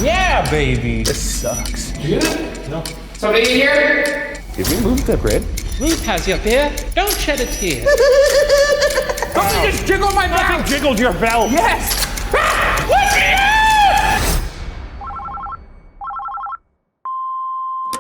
Yeah, baby. This sucks. Did you get it? No. Somebody in here? Did we move the grid? Ruth has your beer. Don't shed a tear. Something just jiggled my belt! Nothing jiggled your belt. Yes!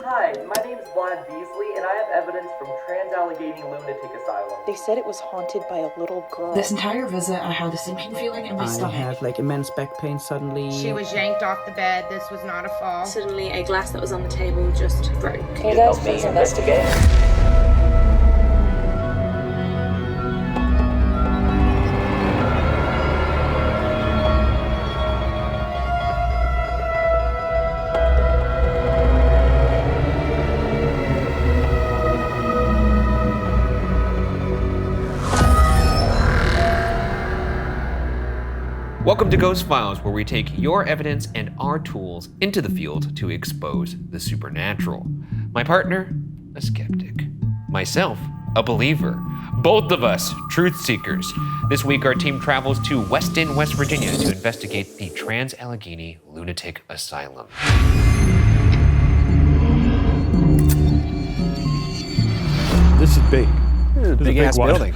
Hi, my name's Vlad Beasley, and I have evidence from Trans-Allegheny Lunatic Asylum. They said it was haunted by a little girl. This entire visit, I had a sinking feeling in my stomach. I had like immense back pain suddenly. She was yanked off the bed. This was not a fall. Suddenly, a glass that was on the table just broke. Can you guys please investigate? Welcome to Ghost Files, where we take your evidence and our tools into the field to expose the supernatural. My partner, a skeptic. Myself, a believer. Both of us, truth seekers. This week our team travels to Weston, West Virginia to investigate the Trans-Allegheny Lunatic Asylum. This is big. This is a big ass one. building.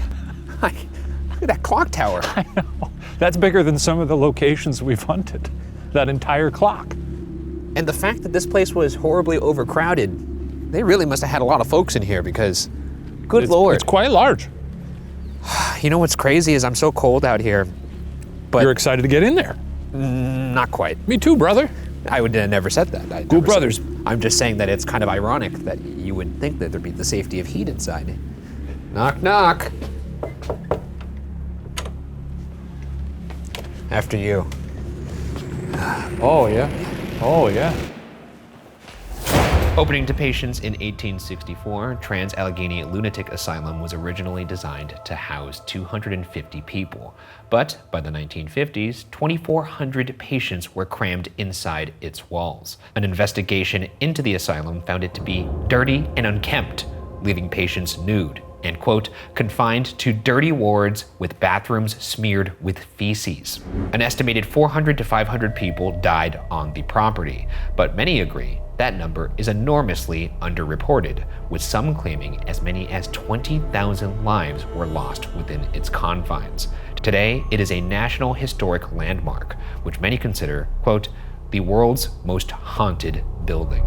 Look at that clock tower. I know. That's bigger than some of the locations we've hunted. That entire clock. And the fact that this place was horribly overcrowded, they really must have had a lot of folks in here because, good Lord. It's quite large. You know what's crazy is I'm so cold out here, but You're excited to get in there. not quite. Me too, brother. I would have never said that. Cool brothers. I'm just saying that it's kind of ironic that you would think that there'd be the safety of heat inside. Knock, knock. After you. Oh, yeah. Oh, yeah. Opening to patients in 1864, Trans-Allegheny Lunatic Asylum was originally designed to house 250 people. But by the 1950s, 2,400 patients were crammed inside its walls. An investigation into the asylum found it to be dirty and unkempt, leaving patients nude and, quote, confined to dirty wards with bathrooms smeared with feces. An estimated 400 to 500 people died on the property, but many agree that number is enormously underreported, with some claiming as many as 20,000 lives were lost within its confines. Today, it is a National Historic Landmark, which many consider, quote, the world's most haunted building,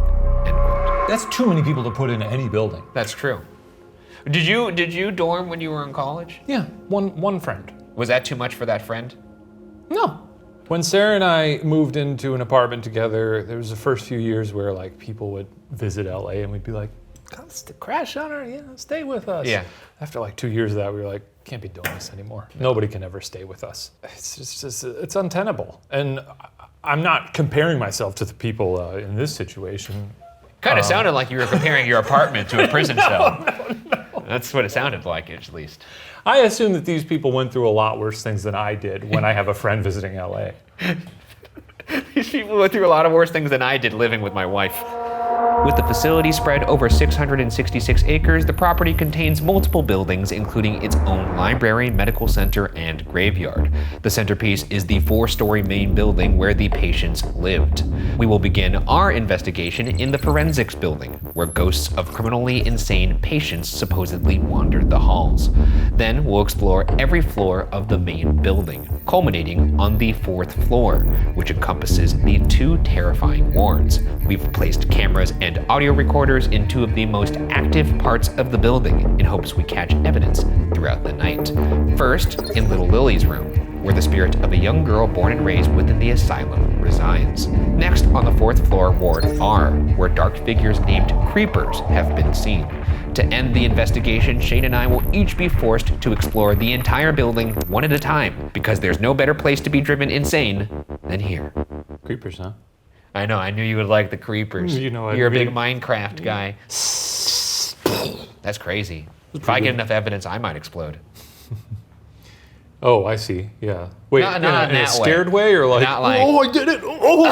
end quote. That's too many people to put in any building. That's true. Did you dorm when you were in college? Yeah, one friend. Was that too much for that friend? No. When Sarah and I moved into an apartment together, there was the first few years where like people would visit LA and we'd be like, let's crash on her, stay with us. Yeah. After like 2 years of that, we were like, can't be doing this anymore. Nobody can ever stay with us. It's just it's untenable. And I'm not comparing myself to the people in this situation. Kind of sounded like you were comparing your apartment to a prison cell. No. That's what it sounded like, at least. I assume that these people went through a lot worse things than I did when I have a friend visiting LA. These people went through a lot of worse things than I did living with my wife. With the facility spread over 666 acres, the property contains multiple buildings, including its own library, medical center, and graveyard. The centerpiece is the 4-story main building where the patients lived. We will begin our investigation in the forensics building, where ghosts of criminally insane patients supposedly wandered the halls. Then we'll explore every floor of the main building, culminating on the 4th floor, which encompasses the 2 terrifying wards. We've placed cameras and audio recorders in 2 of the most active parts of the building in hopes we catch evidence throughout the night. First, in Little Lily's room, where the spirit of a young girl born and raised within the asylum resides. Next, on the 4th floor, Ward R, where dark figures named Creepers have been seen. To end the investigation, Shane and I will each be forced to explore the entire building one at a time, because there's no better place to be driven insane than here. Creepers, huh? I know, I knew you would like the creepers. You know, You're a big Minecraft guy. That's crazy. If I get enough evidence, I might explode. Oh, I see, yeah. Wait, Not in a that scared way or like, Not like, oh, I did it, oh!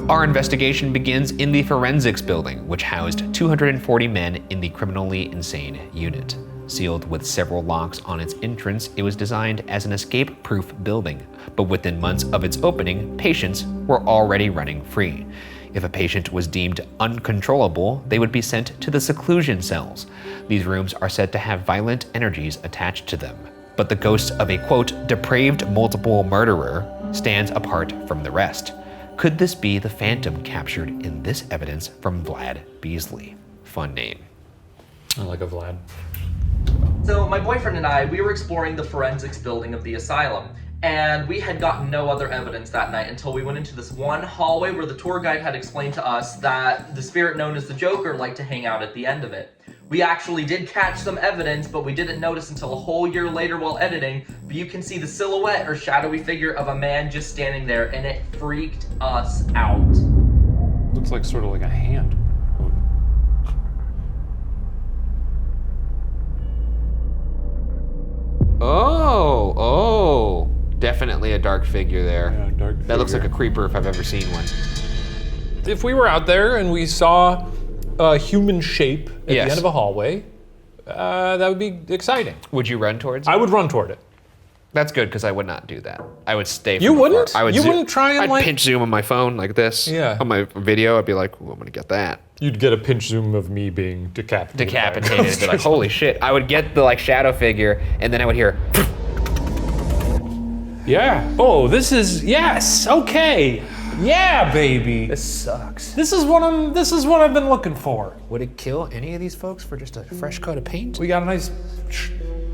Our investigation begins in the forensics building, which housed 240 men in the criminally insane unit. Sealed with several locks on its entrance, it was designed as an escape-proof building, but within months of its opening, patients were already running free. If a patient was deemed uncontrollable, they would be sent to the seclusion cells. These rooms are said to have violent energies attached to them, but the ghost of a, quote, depraved multiple murderer stands apart from the rest. Could this be the phantom captured in this evidence from Vlad Beasley? Fun name. I like a Vlad. So my boyfriend and I, we were exploring the forensics building of the asylum, and we had gotten no other evidence that night until we went into this one hallway where the tour guide had explained to us that the spirit known as the Joker liked to hang out at the end of it. We actually did catch some evidence, but we didn't notice until a whole year later while editing, but you can see the silhouette or shadowy figure of a man just standing there, and it freaked us out. Looks like sort of like a hand. Oh, definitely a dark figure there. Yeah, dark That looks like figure. a creeper if I've ever seen one. If we were out there and we saw a human shape at the Yes. end of a hallway, that would be exciting. Would you run towards it? I would run toward it. That's good, because I would not do that. I would stay from You afar. wouldn't? I would You zoom- wouldn't try and, I'd like- pinch zoom on my phone like this. Yeah. On my video, I'd be like, ooh, I'm gonna get that. You'd get a pinch zoom of me being decapitated. Decapitated. I'd be like, holy shit. I would get the like shadow figure, and then I would hear, Yeah. Oh, this is, yes, okay. Yeah, baby. this sucks. This is what I've been looking for. Would it kill any of these folks for just a fresh coat of paint? We got a nice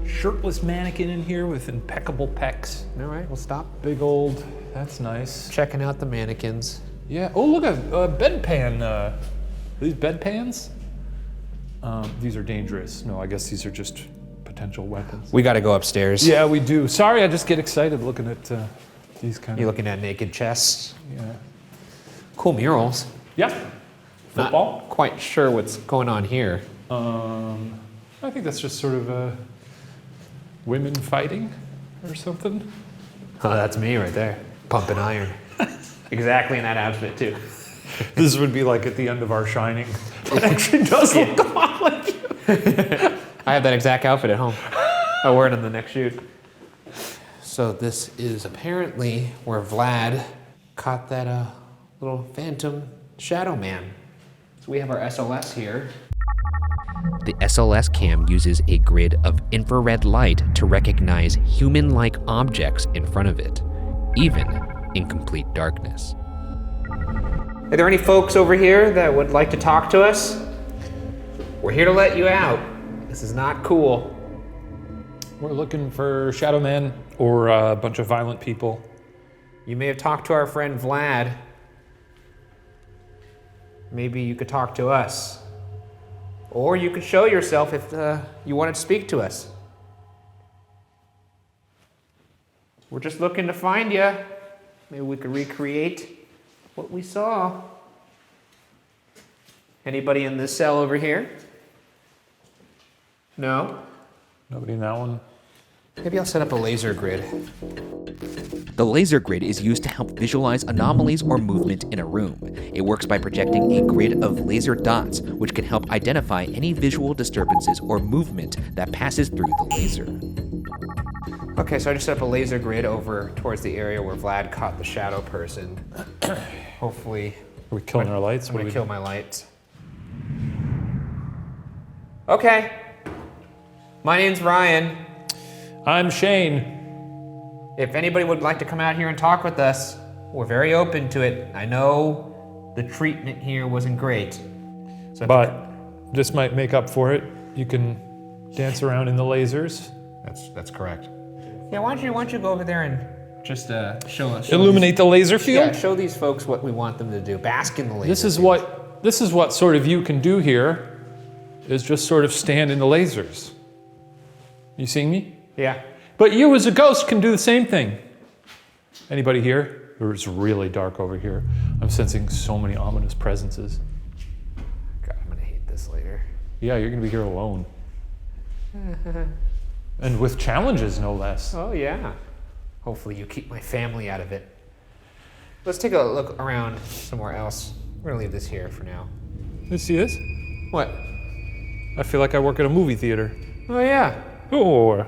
shirtless mannequin in here with impeccable pecs. All right, we'll stop Big old, that's nice. checking out the mannequins. Yeah, oh look, a bedpan. These bedpans? These are dangerous. No, I guess these are just potential weapons. We gotta go upstairs. Yeah, we do. Sorry, I just get excited looking at these kind You of. looking at naked chests? Yeah. Cool murals. Yeah. Football? Not quite sure what's going on here. I think that's just sort of women fighting or something. Oh, that's me right there. Pumping iron. Exactly in that outfit too. This would be like at the end of our Shining. It actually does look a lot like you. I have that exact outfit at home. I'll wear it on the next shoot. So this is apparently where Vlad caught that little phantom shadow man. So we have our SLS here. The SLS cam uses a grid of infrared light to recognize human-like objects in front of it, even in complete darkness. Are there any folks over here that would like to talk to us? We're here to let you out. This is not cool. We're looking for Shadow Man or a bunch of violent people. You may have talked to our friend Vlad. Maybe you could talk to us. Or you could show yourself if you wanted to speak to us. We're just looking to find you. Maybe we could recreate what we saw. Anybody in this cell over here? No? Nobody in that one? Maybe I'll set up a laser grid. The laser grid is used to help visualize anomalies or movement in a room. It works by projecting a grid of laser dots, which can help identify any visual disturbances or movement that passes through the laser. Okay, so I just set up a laser grid over towards the area where Vlad caught the shadow person. Hopefully, Are we killing our lights? I'm What gonna do we kill do? my lights. Okay. My name's Ryan. I'm Shane. If anybody would like to come out here and talk with us, we're very open to it. I know the treatment here wasn't great. So But this might make up for it. You can dance around in the lasers. that's correct. Yeah, why don't you go over there and just show us. Illuminate the laser field? Yeah, show these folks what we want them to do. Bask in the laser. This is what sort of you can do here, is just sort of stand in the lasers. You seeing me? Yeah. But you as a ghost can do the same thing. Anybody here? Or it's really dark over here. I'm sensing so many ominous presences. God, I'm gonna hate this later. Yeah, you're gonna be here alone. And with challenges, no less. Oh yeah. Hopefully you keep my family out of it. Let's take a look around somewhere else. We're gonna leave this here for now. You see this? What? I feel like I work at a movie theater. Oh, yeah. Or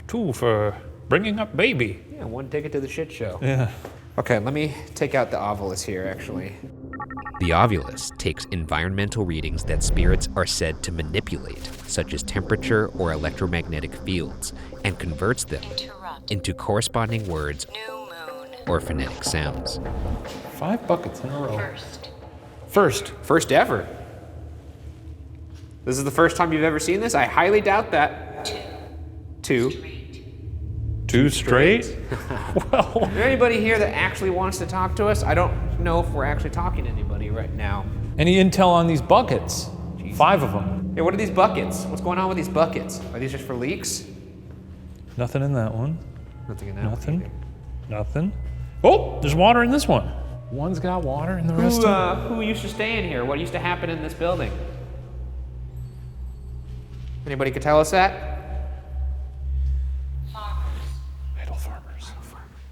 two for bringing up baby. Yeah, one ticket to the shit show. Yeah. Okay, let me take out the Ovilus here, actually. The Ovilus takes environmental readings that spirits are said to manipulate, such as temperature or electromagnetic fields, and converts them into corresponding words or phonetic sounds. 5 buckets in a row. First ever. This is the first time you've ever seen this? I highly doubt that. 2. 2 straight? Well, Is there anybody here that actually wants to talk to us? I don't know if we're actually talking to anybody right now. any intel on these buckets? 5 of them. Hey, what are these buckets? What's going on with these buckets? Are these just for leaks? Nothing in that one. Nothing in that Nothing. one. Nothing. Oh, there's water in this one. One's got water and the rest Who used to stay in here? What used to happen in this building? Anybody could tell us that? idle farmers.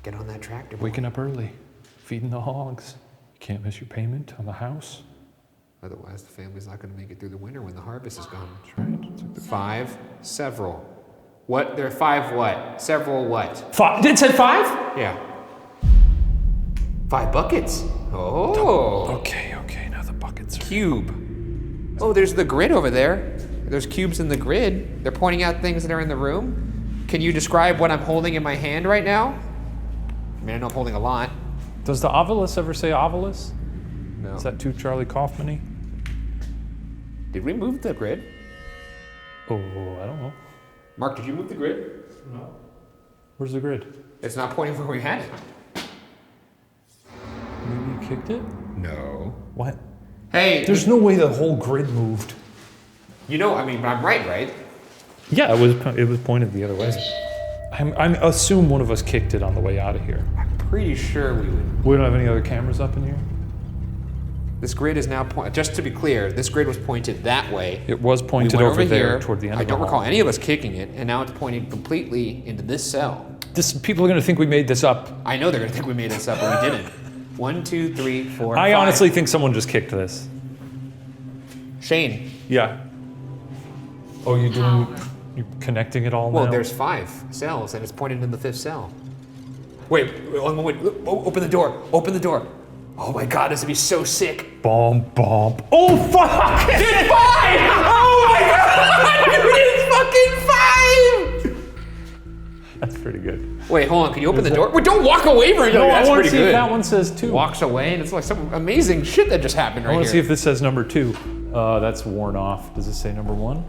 Get on that tractor. Waking up early, feeding the hogs. You can't miss your payment on the house. Otherwise, the family's not going to make it through the winter when the harvest is gone. That's right. It's like the 5, several. What? There are 5 what? Several what? 5. It said 5? Yeah. 5 buckets. Oh. Okay. Now the buckets are. Cube. Oh, there's the grid over there. There's cubes in the grid. They're pointing out things that are in the room. Can you describe what I'm holding in my hand right now? I mean, I know I'm holding a lot. Does the Ovilus ever say Ovilus? No. Is that too Charlie Kaufman-y? Did we move the grid? Oh, I don't know. Mark, did you move the grid? No. Where's the grid? It's not pointing where we had it. Maybe you kicked it? No. What? Hey, There's no way the whole grid moved. you know, I mean, I'm right? Yeah, it was pointed the other way. I assume one of us kicked it on the way out of here. I'm pretty sure we would. We don't have any other cameras up in here? This grid is now just to be clear, this grid was pointed that way. It was We pointed went over there here. toward the end I of the don't recall hall. any of us kicking it, and now it's pointing completely into this cell. People are going to think we made this up. I know they're gonna think we made this up, but we didn't. 1, 2, 3, 4, I 5. honestly think someone just kicked this. Shane. Yeah. Oh, you connecting it all Well, now? there's 5 cells, and it's pointed in the 5th cell. Wait. Open the door. Open the door. Oh my God, this would be so sick. Bomb. Oh, fuck! It's 5! Oh my God! It's fucking 5! That's pretty good. Wait, hold on. Can you open the door? Wait, don't walk away from it. No, That's I want to pretty see good. if that one says 2. Walks away, and it's like some amazing shit that just happened right I here. want to see if this says number 2. That's worn off. Does it say number 1?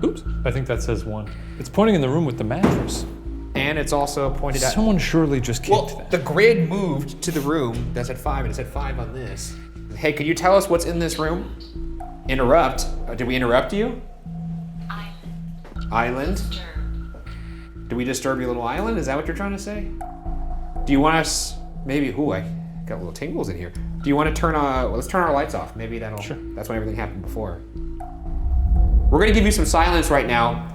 Oops. I think that says 1. It's pointing in the room with the mattress. And it's also pointed out. Someone surely just kicked that. The grid moved to the room that said 5, and it said 5 on this. Hey, can you tell us what's in this room? Interrupt. Did we interrupt you? Island. Did we disturb your little island? Is that what you're trying to say? Do you want us, maybe, I got little tingles in here. Do you want to let's turn our lights off. Maybe that'll, Sure. That's when everything happened before. We're gonna give you some silence right now.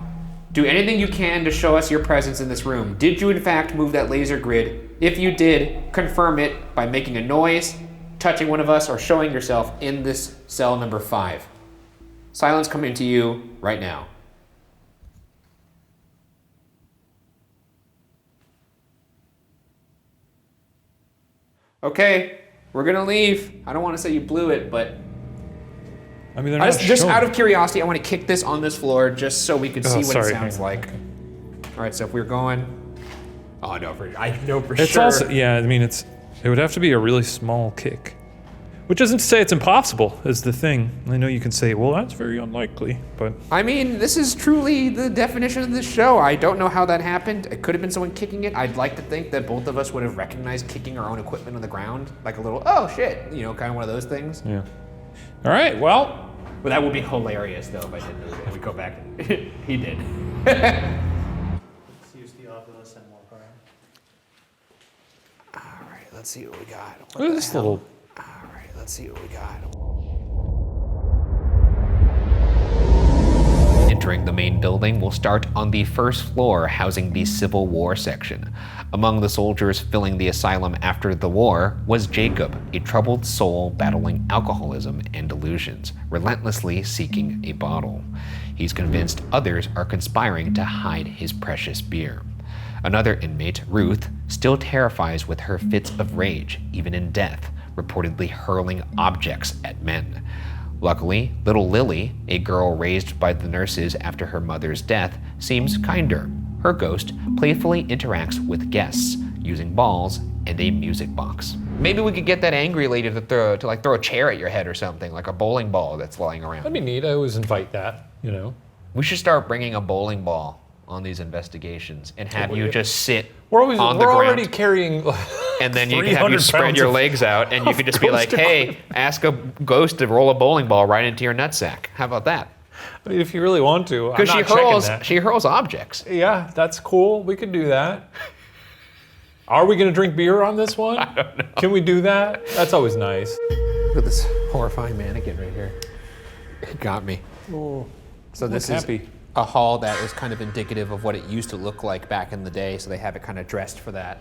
Do anything you can to show us your presence in this room. Did you in fact move that laser grid? If you did, confirm it by making a noise, touching one of us, or showing yourself in this cell number 5. Silence coming to you right now. Okay, we're gonna leave. I don't want to say you blew it, but I mean, they're not just showing. out of curiosity, I want to kick this on this floor just so we could see what sorry, it sounds hang on, like. okay. All right, so if we're going, I know for It's sure. also, yeah, I mean, it would have to be a really small kick. Which isn't to say it's impossible, is the thing. I know you can say, well, that's very unlikely, but I mean, this is truly the definition of this show. I don't know how that happened. It could have been someone kicking it. I'd like to think that both of us would have recognized kicking our own equipment on the ground, like a little, oh shit, kind of one of those things. yeah. All right, well. But that would be hilarious though if I did move it and we go back and he did. Let's use the Ovilus and walk around. All right, let's see what we got. Look at this little. All right, let's see what we got. In Entering the main building, we'll start on the first floor housing the Civil War section. Among the soldiers filling the asylum after the war was Jacob, a troubled soul battling alcoholism and delusions, relentlessly seeking a bottle. He's convinced others are conspiring to hide his precious beer. Another inmate, Ruth, still terrifies with her fits of rage, even in death, reportedly hurling objects at men. Luckily, little Lily, a girl raised by the nurses after her mother's death, seems kinder. Her ghost playfully interacts with guests, using balls and a music box. Maybe we could get that angry lady to throw a chair at your head or something, like a bowling ball that's lying around. That'd be neat. I always invite that, you know. We should start bringing a bowling ball on these investigations and have you just sit We're on the ground. already carrying and then you can have you spread your legs out and you can just be like, hey, ask a ghost to roll a bowling ball right into your nutsack. How about that? I mean, if you really want to. Because she hurls objects. Yeah, that's cool. We could do that. Are we gonna drink beer on this one? I don't know. Can we do that? That's always nice. Look at this horrifying mannequin right here. It got me. Oh, so this is a hall that is kind of indicative of what it used to look like back in the day, so they have it kind of dressed for that.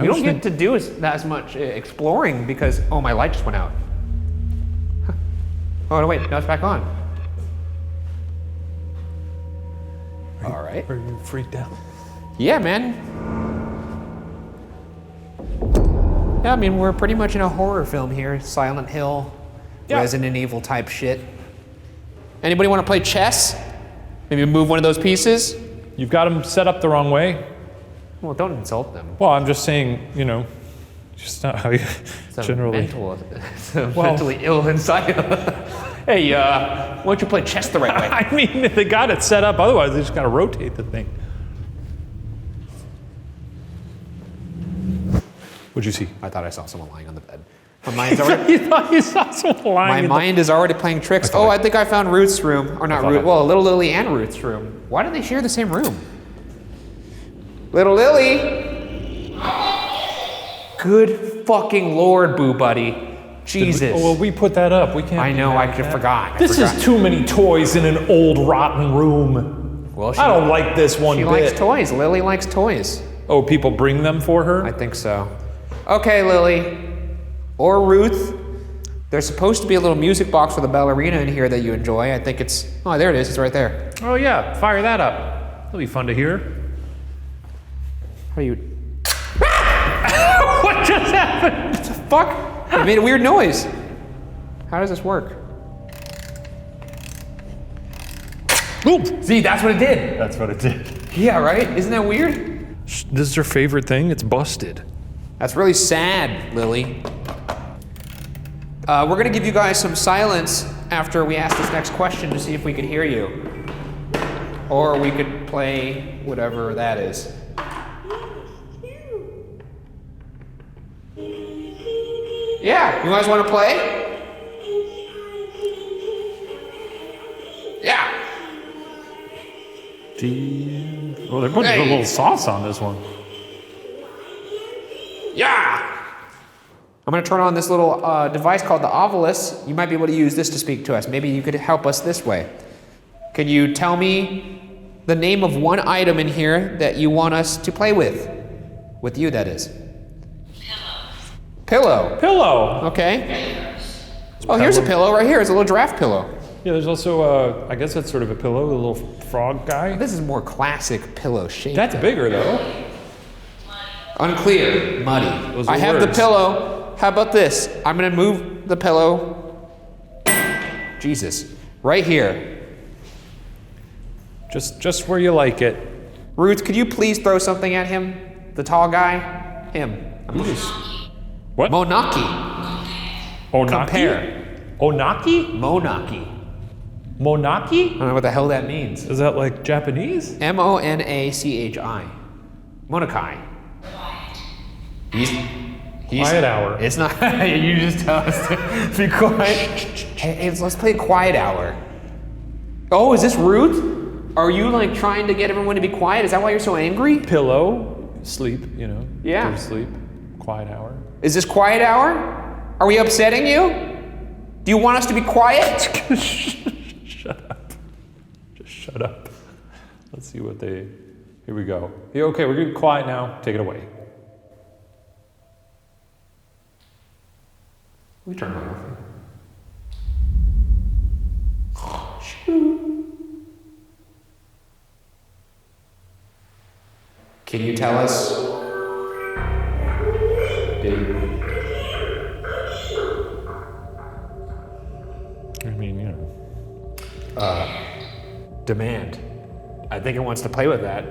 We don't get to do as much exploring because, oh, my light just went out. Huh. Oh, no, wait, now it's back on. All right. Are you freaked out? Yeah, man. Yeah, I mean, we're pretty much in a horror film here. Silent Hill, Resident Evil type shit. Anybody want to play chess? Maybe move one of those pieces? You've got them set up the wrong way. Well, don't insult them. Well, I'm just saying, you know, just not how you generally. It's a mentally ill inside. Hey, why don't you play chess the right way? I mean, they got it set up. Otherwise, they just got to rotate the thing. What'd you see? I thought I saw someone lying on the bed. My mind's already. You thought you saw someone lying. My mind is already playing tricks. I think I found Ruth's room, or not Ruth. Well, Little Lily and Ruth's room. Why do they share the same room? Little Lily. Good fucking Lord, Boo Buddy. Jesus. Well, we put that up. We can't. I know. I forgot. This is too many toys in an old, rotten room. Well, I don't like this one bit. She likes toys. Lily likes toys. Oh, people bring them for her? I think so. Okay, Lily. Or Ruth. There's supposed to be a little music box with a ballerina in here that you enjoy. I think it's. Oh, there it is. It's right there. Oh, yeah. Fire that up. That'll be fun to hear. How are you? What just happened? What the fuck? It made a weird noise. How does this work? Ooh. See, that's what it did. That's what it did. Yeah, right? Isn't that weird? This is her favorite thing. It's busted. That's really sad, Lily. We're gonna give you guys some silence after we ask this next question to see if we could hear you. Or we could play whatever that is. Yeah, you guys wanna play? Yeah. Well, they're putting a little sauce on this one. Yeah! I'm gonna turn on this little device called the Ovilus. You might be able to use this to speak to us. Maybe you could help us this way. Can you tell me the name of one item in here that you want us to play with? With you, that is. Pillow. Pillow. Okay. Oh, here's a pillow right here. It's a little giraffe pillow. Yeah, there's also, I guess that's sort of a pillow, a little frog guy. This is more classic pillow shape. That's bigger, though. Unclear. Muddy. I have the pillow. How about this? I'm gonna move the pillow. Jesus. Right here. Just where you like it. Ruth, could you please throw something at him? The tall guy? Him. What? Monaki. Onaki? Compare. Onaki? Monaki. Monaki? I don't know what the hell that means. Is that like Japanese? Monachi. Monakai. He's quiet hour. It's not. You just tell us to be quiet. Hey, let's play quiet hour. Oh, is this Ruth? Are you like trying to get everyone to be quiet? Is that why you're so angry? Pillow, sleep, you know. Yeah. Go to sleep. Quiet hour. Is this quiet hour? Are we upsetting you? Do you want us to be quiet? Shut up. Shut up. Let's see what they... Here we go. Yeah, okay, we're getting quiet now. Take it away. We turn mine off. Can you tell us? I mean, you know. Demand. I think it wants to play with that.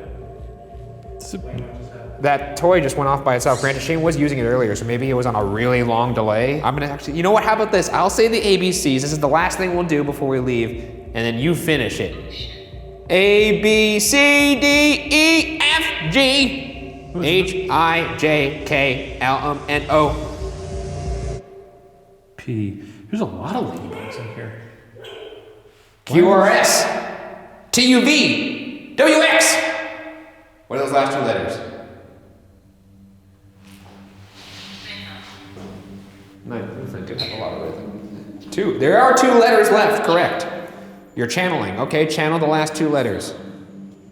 That toy just went off by itself. Granted, Shane was using it earlier, so maybe it was on a really long delay. I'm gonna actually, you know what, how about this? I'll say the ABCs. This is the last thing we'll do before we leave, and then you finish it. A, B, C, D, E, F, G, H, I, J, K, L, M, N, O. P. There's a lot of ladybugs in here. Q, R, S, T, U, V, W, X. What are those last two letters? No, I do have a lot of rhythm. Two. There are two letters left, correct. You're channeling. Okay, channel the last two letters.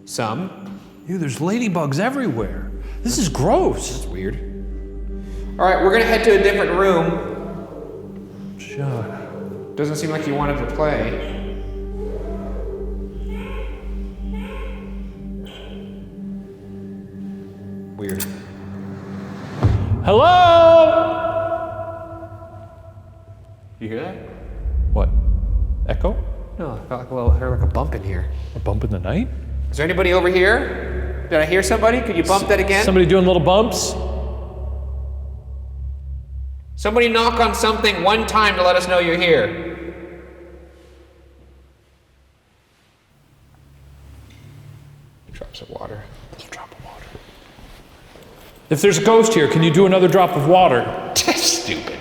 Some. Ew, there's ladybugs everywhere. This is gross. That's weird. All right, we're gonna head to a different room. Sure. Doesn't seem like you wanted to play. Weird. Hello? You hear that? What? Echo? No, I felt like heard like a bump in here. A bump in the night? Is there anybody over here? Did I hear somebody? Could you bump that again? Somebody doing little bumps? Somebody knock on something one time to let us know you're here. Drops of water. There's a drop of water. If there's a ghost here, can you do another drop of water? Stupid.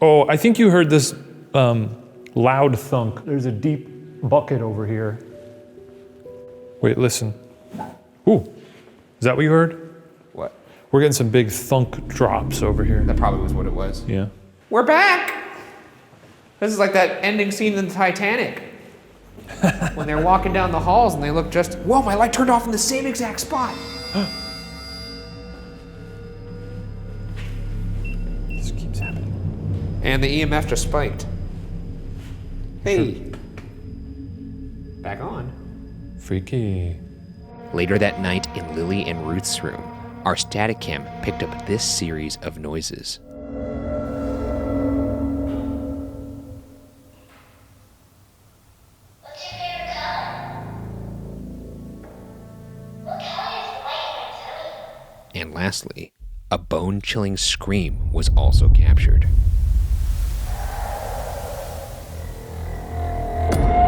Oh, I think you heard this loud thunk. There's a deep bucket over here. Wait, listen. Ooh, is that what you heard? What? We're getting some big thunk drops over here. That probably was what it was. Yeah. We're back! This is like that ending scene in the Titanic. When they're walking down the halls and they look just, whoa, my light turned off in the same exact spot. This keeps happening. And the EMF just spiked. Hey. Back on. Freaky. Later that night in Lily and Ruth's room, our static cam picked up this series of noises. And lastly, a bone-chilling scream was also captured.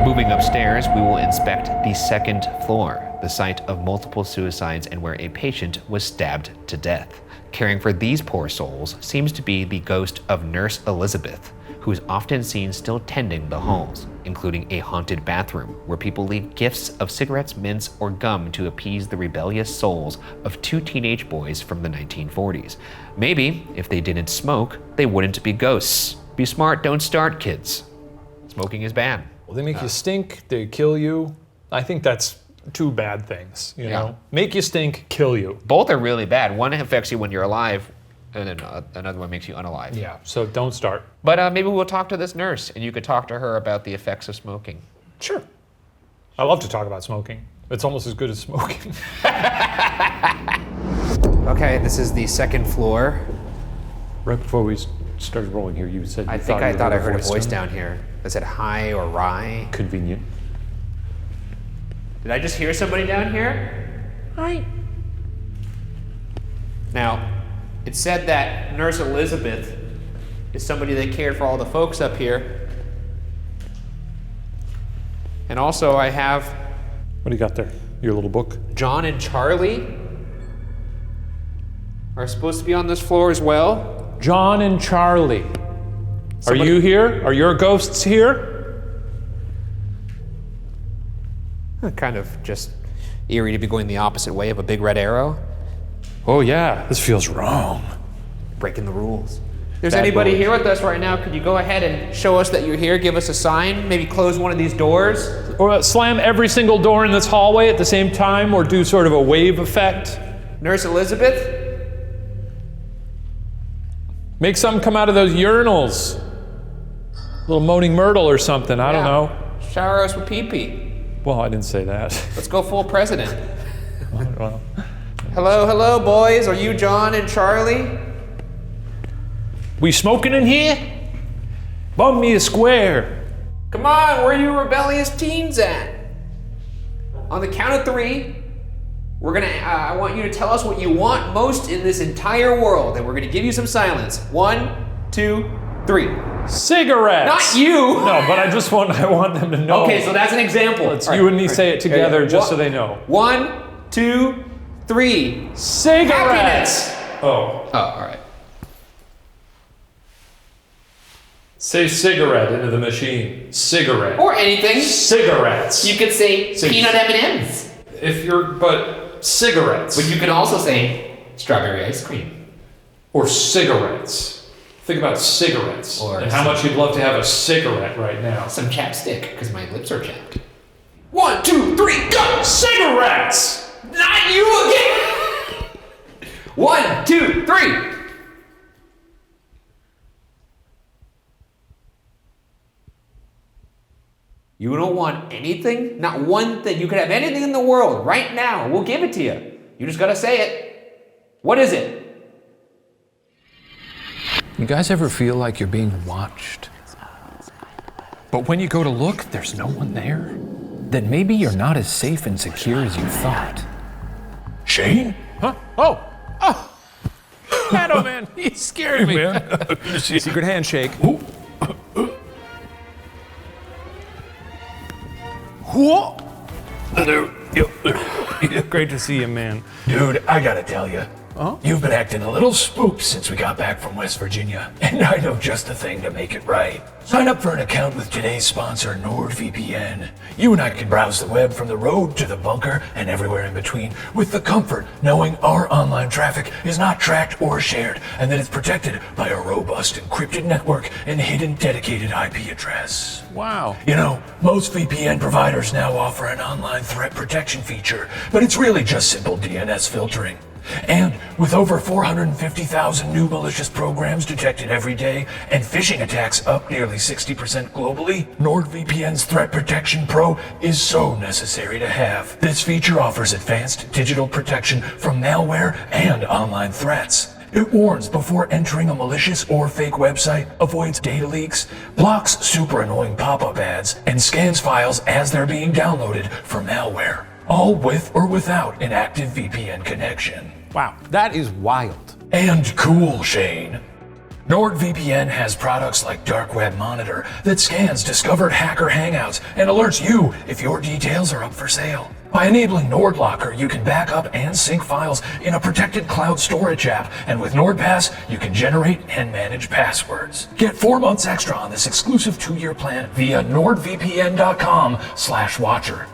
Moving upstairs, we will inspect the second floor, the site of multiple suicides and where a patient was stabbed to death. Caring for these poor souls seems to be the ghost of Nurse Elizabeth, who is often seen still tending the halls, including a haunted bathroom where people leave gifts of cigarettes, mints, or gum to appease the rebellious souls of two teenage boys from the 1940s. Maybe, if they didn't smoke, they wouldn't be ghosts. Be smart, don't start, kids. Smoking is bad. Well, they make you stink, they kill you. I think that's two bad things, you know? Make you stink, kill you. Both are really bad. One affects you when you're alive, and then another one makes you unalive. Yeah, so don't start. But maybe we'll talk to this nurse, and you could talk to her about the effects of smoking. Sure. I love to talk about smoking. It's almost as good as smoking. Okay, this is the second floor. Right before we started rolling here, you said I thought I heard a voice down here that said hi or rye. Convenient. Did I just hear somebody down here? Hi. Now, it said that Nurse Elizabeth is somebody that cared for all the folks up here. And also I have... What do you got there? Your little book? John and Charlie are supposed to be on this floor as well. John and Charlie. Are you here? Are your ghosts here? Kind of just eerie to be going the opposite way of a big red arrow. Oh yeah, this feels wrong. Breaking the rules. there's Bad anybody boys. here with us right now, could you go ahead and show us that you're here? Give us a sign. Maybe close one of these doors. Or slam every single door in this hallway at the same time, or do sort of a wave effect. Nurse Elizabeth? Make something come out of those urinals. Little moaning myrtle or something, I don't know. Shower us with pee-pee. Well, I didn't say that. Let's go full president. Well, Hello, boys. Are you John and Charlie? we smoking in here? Bum me a square. Come on, where are you rebellious teens at? On the count of 3, we're gonna, I want you to tell us what you want most in this entire world, and we're gonna give you some silence. 1, 2, 3. Cigarettes. Not you. No, but I want them to know. Okay, so that's an example. Let's you and me say it together just so they know. 1, 2, 3. Cigarettes. Happiness. Oh, all right. Say cigarette into the machine. Cigarette. Or anything. Cigarettes. You could say peanut M&Ms. But cigarettes. But you could also say strawberry ice cream. Or cigarettes. Think about cigarettes. Or and how much you'd love to have a cigarette right now. Some chapstick, because my lips are chapped. 1, 2, 3, go! Cigarettes! Not you again! 1, 2, 3. You don't want anything? Not one thing. You could have anything in the world right now. We'll give it to you. You just gotta say it. What is it? You guys ever feel like you're being watched? But when you go to look, there's no one there? Then maybe you're not as safe and secure as you thought. Shane? Huh? Oh! Shadow Man, he scared me. Secret handshake. Whoa! Great to see you, man. Dude, I gotta tell you, you've been acting a little spooked since we got back from West Virginia, and I know just the thing to make it right. Sign up for an account with today's sponsor, NordVPN. You and I can browse the web from the road to the bunker and everywhere in between with the comfort knowing our online traffic is not tracked or shared, and that it's protected by a robust encrypted network and hidden dedicated IP address. Wow. You know, most VPN providers now offer an online threat protection feature, but it's really just simple DNS filtering. And with over 450,000 new malicious programs detected every day and phishing attacks up nearly 60% globally, NordVPN's Threat Protection Pro is so necessary to have. This feature offers advanced digital protection from malware and online threats. It warns before entering a malicious or fake website, avoids data leaks, blocks super annoying pop-up ads, and scans files as they're being downloaded for malware. All with or without an active VPN connection. Wow, that is wild. And cool, Shane. NordVPN has products like Dark Web Monitor that scans discovered hacker hangouts and alerts you if your details are up for sale. By enabling NordLocker, you can back up and sync files in a protected cloud storage app, and with NordPass, you can generate and manage passwords. Get 4 months extra on this exclusive 2-year plan via nordvpn.com/watcher.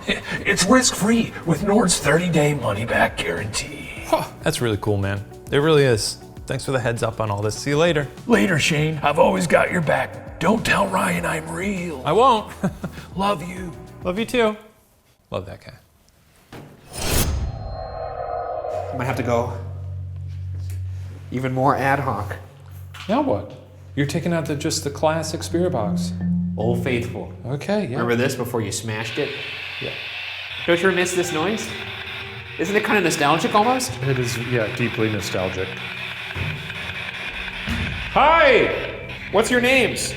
It's risk-free with Nord's 30-day money-back guarantee. Huh, that's really cool, man. It really is. Thanks for the heads up on all this. See you later. Later, Shane. I've always got your back. Don't tell Ryan I'm real. I won't. Love you. Love you too. Love that guy. I might have to go even more ad hoc. Now what? You're taking out just the classic spirit box. Old Faithful. Okay, yeah. Remember this before you smashed it? Yeah. Don't you miss this noise? Isn't it kind of nostalgic almost? It is, yeah, deeply nostalgic. Hi! What's your names?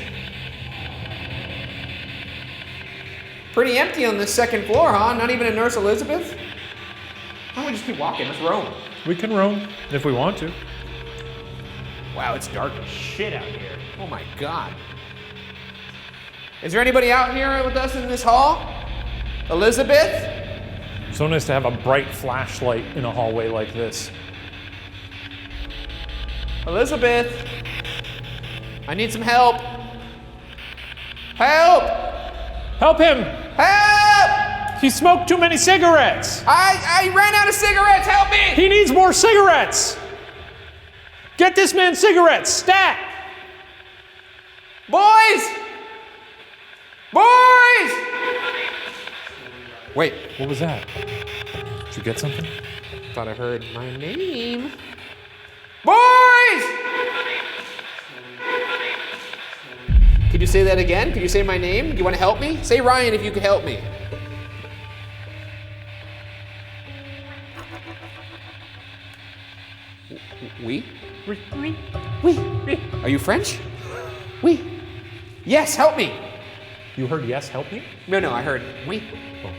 Pretty empty on this second floor, huh? Not even a Nurse Elizabeth? Why don't we just keep walking? Let's roam. We can roam if we want to. Wow, it's dark as shit out here. Oh my god. Is there anybody out here with us in this hall? Elizabeth? So nice to have a bright flashlight in a hallway like this. Elizabeth? I need some help. Help! Help him! Help! He smoked too many cigarettes! I ran out of cigarettes, help me! He needs more cigarettes! Get this man cigarettes, stat! Boys! Boys! Wait. What was that? Did you get something? Thought I heard my name. Boys! Can you say that again? Can you say my name? Do you want to help me? Say Ryan if you could help me. Oui? Oui. Are you French? Oui. Yes, help me. You heard yes, help me? No, I heard oui. Oh.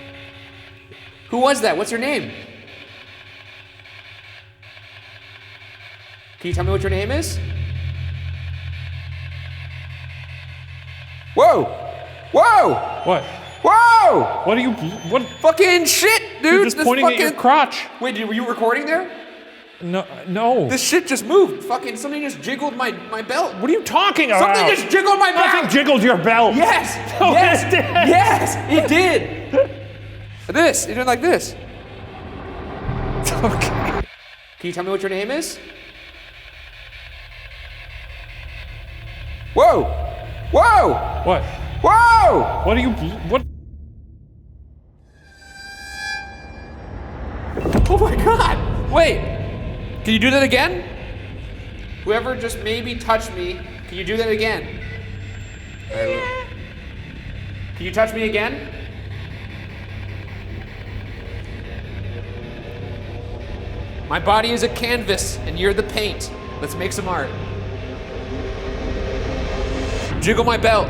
Who was that? What's your name? Can you tell me what your name is? Whoa! Whoa! What? Whoa! What are you? What? Fucking shit, dude! You're just pointing at your crotch. Wait, were you recording there? No. This shit just moved. Fucking something just jiggled my belt. What are you talking about? Something just jiggled my belt. Nothing jiggled your belt. Yes. No, yes. it did. Yes, it did. This. It did like this. Okay. Can you tell me what your name is? Whoa! Whoa! What? Whoa! What are you? What? Oh my God! Wait. Can you do that again? Whoever just maybe touched me, can you do that again? Can you touch me again? My body is a canvas and you're the paint. Let's make some art. Jiggle my belt.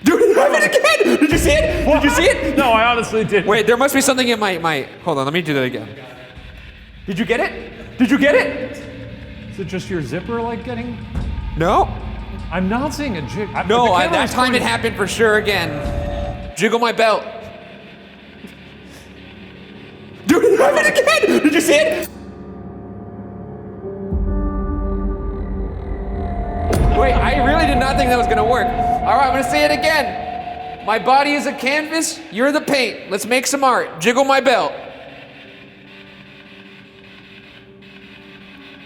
Dude, it happened again! Did you see it? What? Did you see it? No, I honestly didn't. Wait, there must be something in my. Hold on, let me do that again. Did you get it? Did you get it? Is it just your zipper like getting? No. I'm not seeing a jig. No, that time it happened for sure again. Jiggle my belt. Dude, it happened again! Did you see it? Wait, I really did not think that was gonna work. All right, I'm gonna say it again. My body is a canvas, you're the paint. Let's make some art. Jiggle my belt.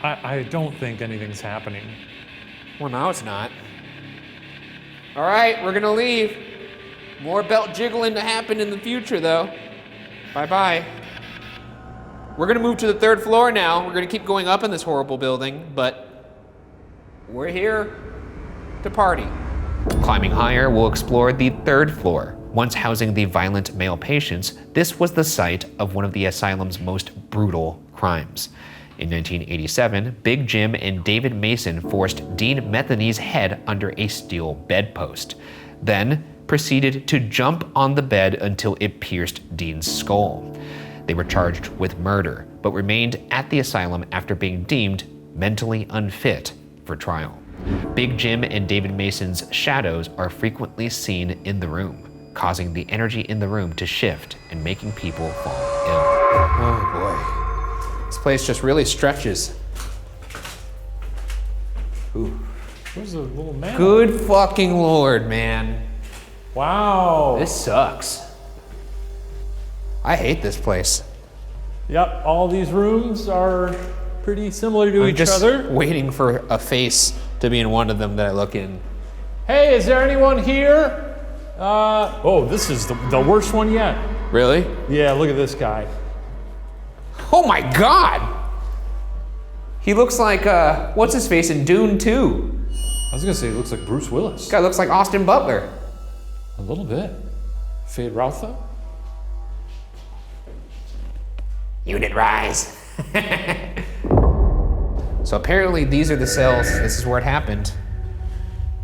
I don't think anything's happening. Well, now it's not. All right, we're gonna leave. More belt jiggling to happen in the future, though. Bye-bye. We're gonna move to the 3rd floor now. We're gonna keep going up in this horrible building, but we're here to party. Climbing higher, we'll explore the 3rd floor. Once housing the violent male patients, this was the site of one of the asylum's most brutal crimes. In 1987, Big Jim and David Mason forced Dean Methany's head under a steel bedpost, then proceeded to jump on the bed until it pierced Dean's skull. They were charged with murder, but remained at the asylum after being deemed mentally unfit for trial. Big Jim and David Mason's shadows are frequently seen in the room, causing the energy in the room to shift and making people fall ill. Oh boy. This place just really stretches. Ooh. Where's the little man? Good fucking Lord, man. Wow. This sucks. I hate this place. Yep, all these rooms are pretty similar to each other. Waiting for a face to be in one of them that I look in. Hey, is there anyone here? Oh, this is the worst one yet. Really? Yeah, look at this guy. Oh my God! He looks like, what's his face in Dune 2? I was gonna say he looks like Bruce Willis. This guy looks like Austin Butler. A little bit. Fade Routha? Unit rise. So apparently these are the cells. This is where it happened.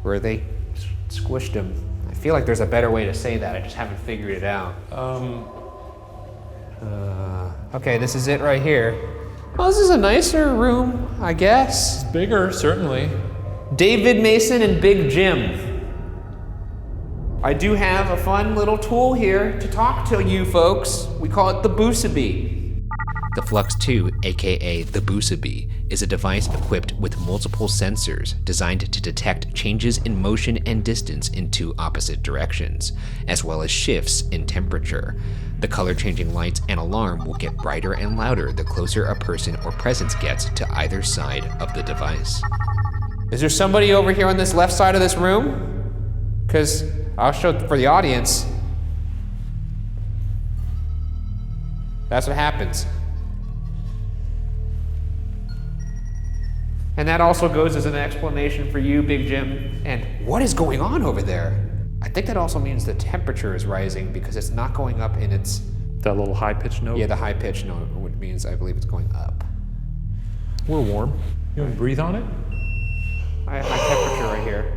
Where they squished him. I feel like there's a better way to say that. I just haven't figured it out. Okay, this is it right here. Well, this is a nicer room, I guess. It's bigger, certainly. David Mason and Big Jim. I do have a fun little tool here to talk to you folks. We call it the Boosabee. The Flux 2, aka the Boosabee, is a device equipped with multiple sensors designed to detect changes in motion and distance in 2 opposite directions, as well as shifts in temperature. The color-changing lights and alarm will get brighter and louder the closer a person or presence gets to either side of the device. Is there somebody over here on this left side of this room? Because I'll show it for the audience. That's what happens. And that also goes as an explanation for you, Big Jim. And what is going on over there? I think that also means the temperature is rising because it's not going up in its... That little high-pitched note? Yeah, the high-pitched note, which means I believe it's going up. We're warm. You want to breathe on it? I have high temperature right here.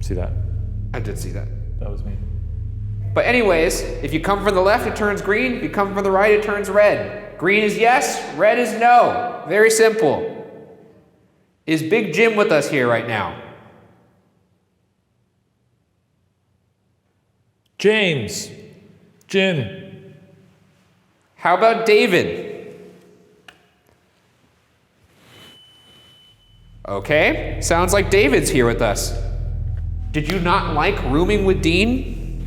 See that? I did see that. That was me. But anyways, if you come from the left, it turns green. If you come from the right, it turns red. Green is yes, red is no. Very simple. Is Big Jim with us here right now? James. Jim. How about David? Okay, sounds like David's here with us. Did you not like rooming with Dean?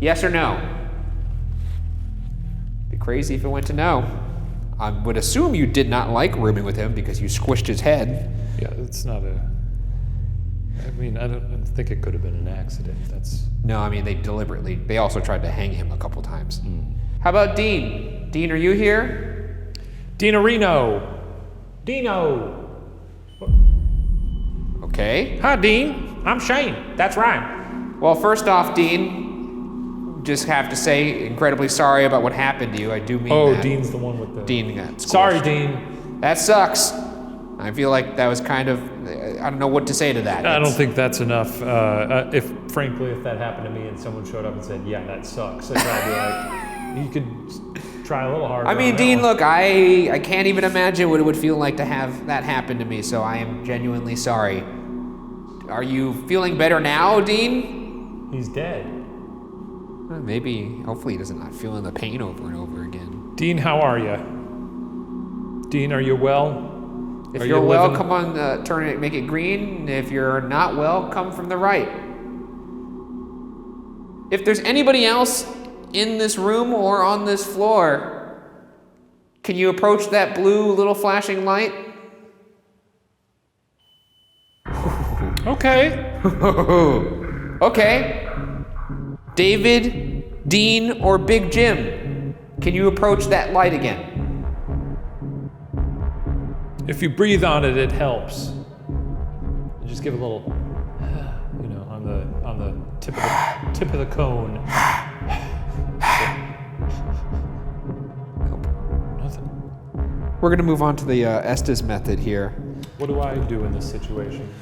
Yes or no? Be crazy if it went to no. I would assume you did not like rooming with him because you squished his head. Yeah, it's not a... I mean, I don't think it could have been an accident. That's... No, I mean, they also tried to hang him a couple times. How about Dean? Dean, are you here? Deanorino. Dino. Okay. Hi, Dean. I'm Shane. That's right. Well, first off, Dean, just have to say incredibly sorry about what happened to you. I do mean that. Oh, Dean's the one with the... Dean got squished. Sorry, Dean. That sucks. I feel like that was kind of... I don't know what to say to that. I don't think that's enough. Frankly, if that happened to me and someone showed up and said, yeah, that sucks, I'd probably be like, you could try a little harder. I mean, Dean, look, I can't even imagine what it would feel like to have that happen to me, so I am genuinely sorry. Are you feeling better now, Dean? He's dead. Maybe, hopefully he doesn't not feeling the pain over and over again. Dean, how are you? Dean, are you well? If you're well, come on, turn it, make it green. If you're not well, come from the right. If there's anybody else in this room or on this floor, can you approach that blue little flashing light? Okay. Okay. David, Dean, or Big Jim, can you approach that light again? If you breathe on it, it helps. You just give a little, you know, on the tip of the cone. Nope. Nothing. We're gonna move on to the Estus method here. What do I do in this situation?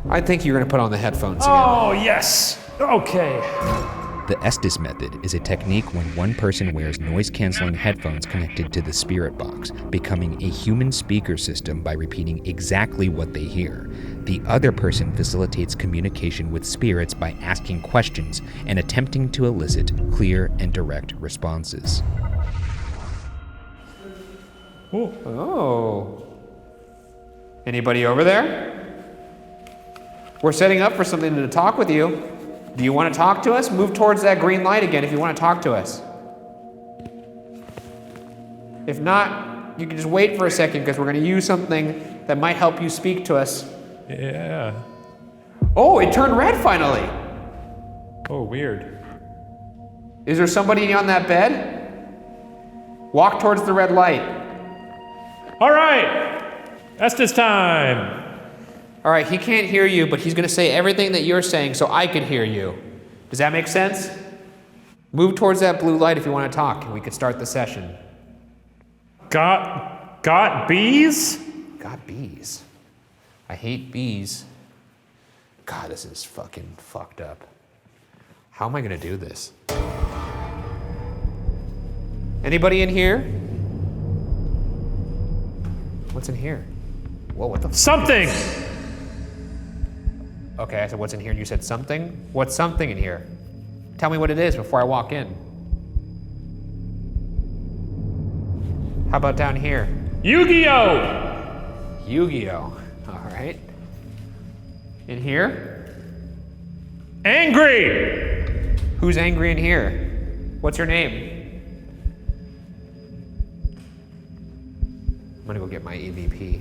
I think you're gonna put on the headphones again. Oh, yes. Okay. The Estus method is a technique when one person wears noise-canceling headphones connected to the spirit box, becoming a human speaker system by repeating exactly what they hear. The other person facilitates communication with spirits by asking questions and attempting to elicit clear and direct responses. Oh. Anybody over there? We're setting up for something to talk with you. Do you want to talk to us? Move towards that green light again if you want to talk to us. If not, you can just wait for a second because we're going to use something that might help you speak to us. Yeah. Oh, it turned red finally. Oh, weird. Is there somebody on that bed? Walk towards the red light. All right. Estus time. All right, he can't hear you, but he's going to say everything that you're saying so I could hear you. Does that make sense? Move towards that blue light if you want to talk, and we could start the session. Got bees? Got bees. I hate bees. God, this is fucking fucked up. How am I going to do this? Anybody in here? What's in here? Whoa, what the fuck? Something! Okay, I said what's in here, and you said something? What's something in here? Tell me what it is before I walk in. How about down here? Yu-Gi-Oh! Yu-Gi-Oh! All right. In here? Angry! Who's angry in here? What's your name? gonna go get my EVP.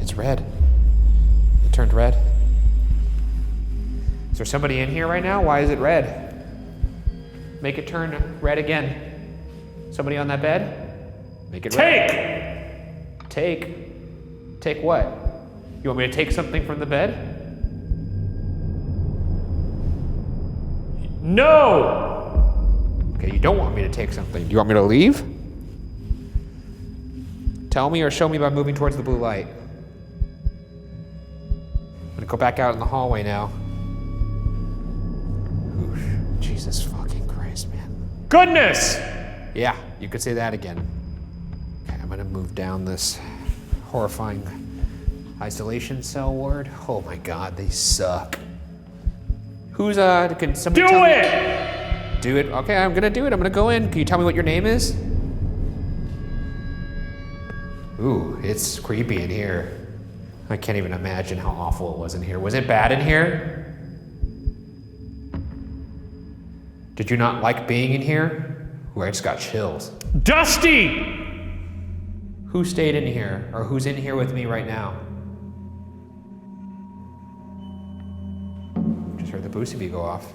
It's red. It turned red. Is there somebody in here right now? Why is it red? Make it turn red again. Somebody on that bed? Make it red. Take? Take what? You want me to take something from the bed? No! Okay, you don't want me to take something. Do you want me to leave? Tell me or show me by moving towards the blue light. I'm gonna go back out in the hallway now. Oof, Jesus fucking Christ, man. Goodness! Yeah, you could say that again. Okay, I'm gonna move down this horrifying isolation cell ward. Oh my God, they suck. Who's, can somebody do tell me? it! Do it? Okay, I'm gonna do it. I'm gonna go in. Can you tell me what your name is? Ooh, it's creepy in here. I can't even imagine how awful it was in here. Was it bad in here? Did you not like being in here? Ooh, I just got chills. Dusty! Who stayed in here? Or who's in here with me right now? Just heard the boosty bee go off.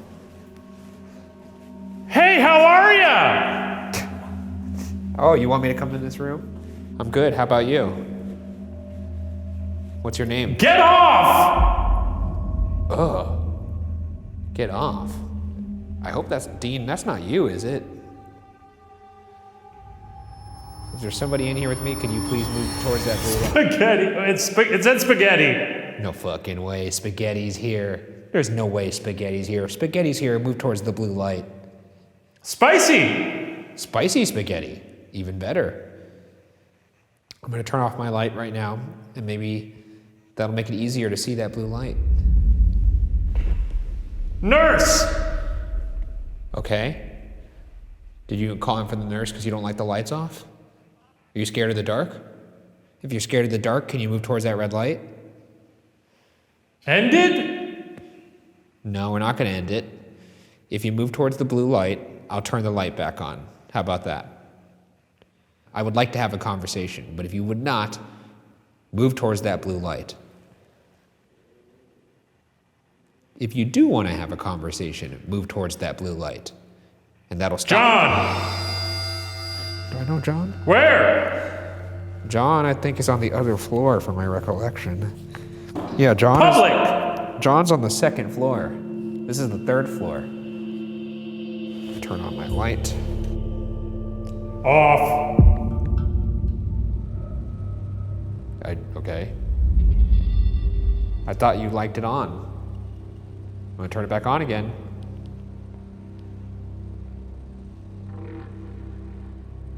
Hey, how are ya? Oh, you want me to come in this room? I'm good. How about you? What's your name? Get off! Ugh. Get off. I hope that's Dean. That's not you, is it? Is there somebody in here with me? Can you please move towards that blue light? Spaghetti. It said spaghetti. No fucking way. Spaghetti's here. There's no way Spaghetti's here. If Spaghetti's here, move towards the blue light. Spicy! Spicy spaghetti. Even better. I'm gonna turn off my light right now, and maybe that'll make it easier to see that blue light. Nurse! Okay. Did you call in for the nurse because you don't like the lights off? Are you scared of the dark? If you're scared of the dark, can you move towards that red light? Ended? No, we're not gonna end it. If you move towards the blue light, I'll turn the light back on. How about that? I would like to have a conversation, but if you would not, move towards that blue light. If you do want to have a conversation, move towards that blue light. And that'll stop. John! Do I know John? Where? John, I think, is on the other floor from my recollection. Yeah, John. Public! John's on the second floor. This is the third floor. Turn on my light. Off. Okay. I thought you liked it on. I'm gonna turn it back on again.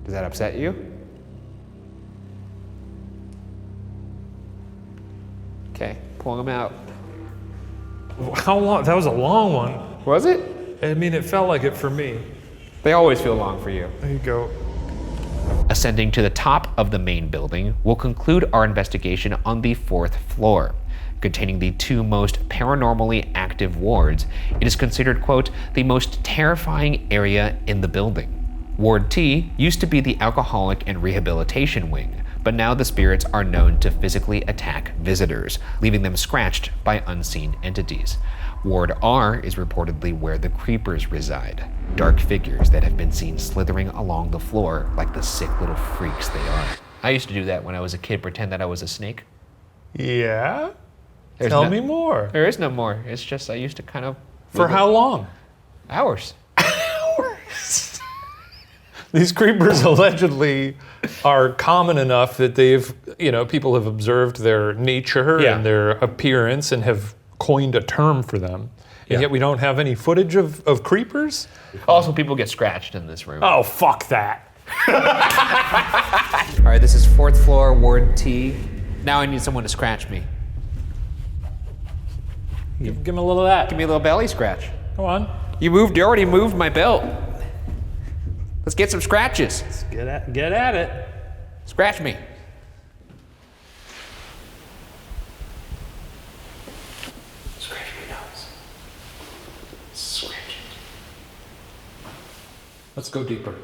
Does that upset you? Okay, pulling them out. How long? That was a long one. Was it? I mean, it felt like it for me. They always feel long for you. There you go. Ascending to the top of the main building, we'll conclude our investigation on the 4th floor. Containing the 2 most paranormally active wards, it is considered, quote, the most terrifying area in the building. Ward T used to be the alcoholic and rehabilitation wing, but now the spirits are known to physically attack visitors, leaving them scratched by unseen entities. Ward R is reportedly where the creepers reside, dark figures that have been seen slithering along the floor like the sick little freaks they are. I used to do that when I was a kid, pretend that I was a snake. Yeah? Tell me more. There is no more. It's just I used to kind of... For how long? Hours. Hours? These creepers allegedly are common enough that people have observed their nature and their appearance and have coined a term for them. And yet we don't have any footage of creepers? Also, people get scratched in this room. Oh, fuck that. All right, this is 4th floor, Ward T. Now I need someone to scratch me. Give me a little of that. Give me a little belly scratch. Go on. You already moved my belt. Let's get some scratches. Let's get at it. Scratch me. Scratch my nose. Scratch it. Let's go deeper.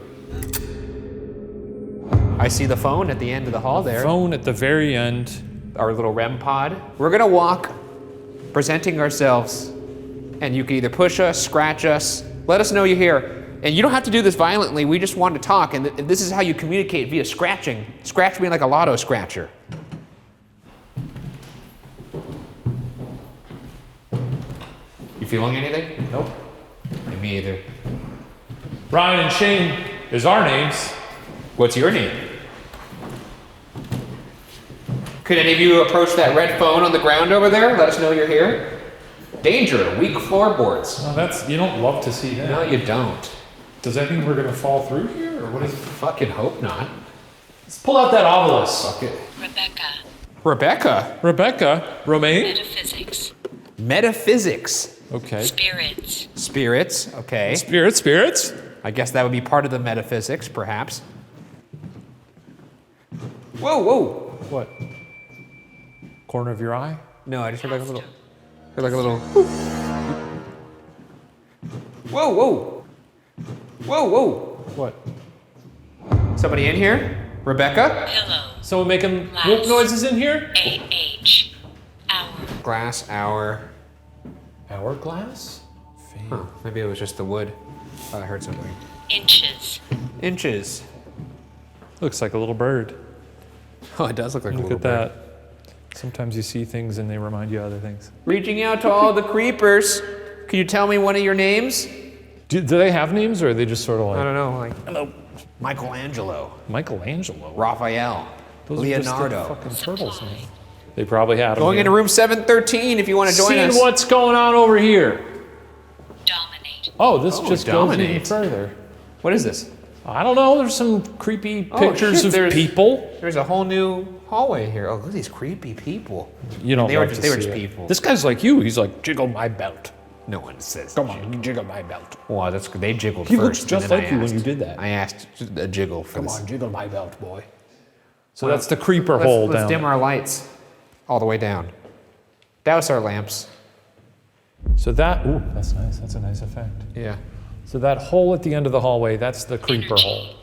I see the phone at the end of the hall there. Phone at the very end. Our little REM pod. We're gonna walk, presenting ourselves, and you can either push us, scratch us, let us know you're here. And you don't have to do this violently, we just want to talk, and this is how you communicate via scratching. Scratch me like a lotto scratcher. You feeling anything? Nope. Me either. Ryan and Shane is our names. What's your name? Could any of you approach that red phone on the ground over there? Let us know you're here. Danger, weak floorboards. Well, that's, you don't love to see that. No, you don't. Does that mean we're gonna fall through here, or what is it? Fucking hope not. Let's pull out that Ovilus. Fuck it. Rebecca. Rebecca? Romaine? Metaphysics. Metaphysics. Okay. Spirits. Spirits, okay. Spirits? I guess that would be part of the metaphysics, perhaps. Whoa, whoa. What? Corner of your eye? No, I just heard like a little. Whoa, whoa. Whoa, whoa. What? Somebody in here? Rebecca? Pillow. Someone making whoop noises in here? A-H. Hour. Glass hour. Hourglass? Huh, maybe it was just the wood. Oh, I heard something. Inches. Inches. Looks like a little bird. Oh, it does look like a little bird. bird. Look at that. Sometimes you see things and they remind you of other things. Reaching out to all the creepers. Can you tell me one of your names? Do they have names, or are they just sort of like... I don't know, like... Hello. Michelangelo. Michelangelo? Raphael. Those Leonardo. Are just the fucking turtles, man. They probably had them. Going into room 713 if you want to join us. Seeing what's going on over here. Dominate. Oh, this just goes even further. What is this? I don't know. There's some creepy pictures of people. There's a whole new hallway here. Oh, look at these creepy people. You don't they were love just, to they were see just it. people. This guy's like you. He's like, jiggle my belt. No one says. Come on, jiggle my belt. Wow, that's good. They jiggled He first. looks just and then like you when you did that. I asked a jiggle for Come this. on, jiggle my belt, boy. So that's the creeper hole down. Let's dim our lights all the way down. Douse our lamps. So that, ooh, that's nice. That's a nice effect. Yeah. So that hole at the end of the hallway, that's the creeper hole.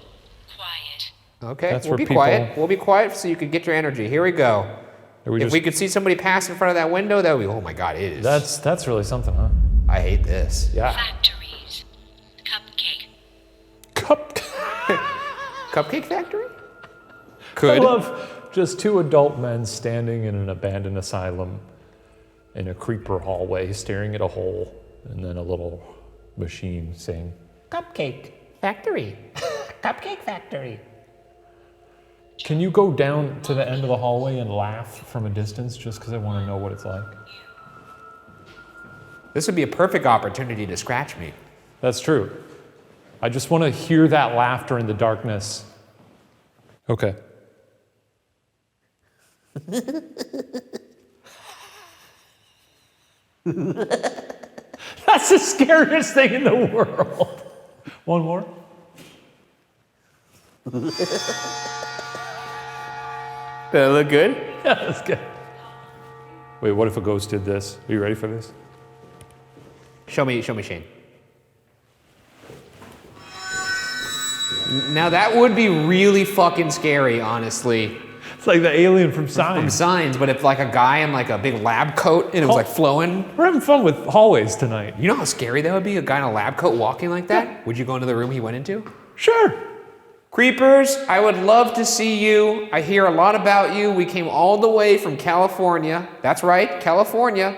Quiet. Okay, That's we'll where be people- quiet. We'll be quiet so you can get your energy. Here we go. Are we If just- we could see somebody pass in front of that window, that would be, oh my God, it is. That's really something, huh? I hate this. Yeah. Factories. Cupcake. Cupcake factory? I Could. love just two adult men standing in an abandoned asylum in a creeper hallway, staring at a hole, and then a little machine saying, Cupcake factory. Cupcake factory. can you go down to the end of the hallway and laugh from a distance just because I want to know what it's like? This would be a perfect opportunity to scratch me. That's true. I just want to hear that laughter in the darkness. Okay. That's the scariest thing in the world. One more. Did that look good? Yeah, that's good. Wait, what if a ghost did this? Are you ready for this? Show me Shane. Now that would be really fucking scary, honestly. It's like the alien from Signs. From Signs, but if like a guy in like a big lab coat and it was like flowing. We're having fun with hallways tonight. You know how scary that would be? A guy in a lab coat walking like that? Yeah. Would you go into the room he went into? Sure. Creepers, I would love to see you. I hear a lot about you. We came all the way from California. That's right, California.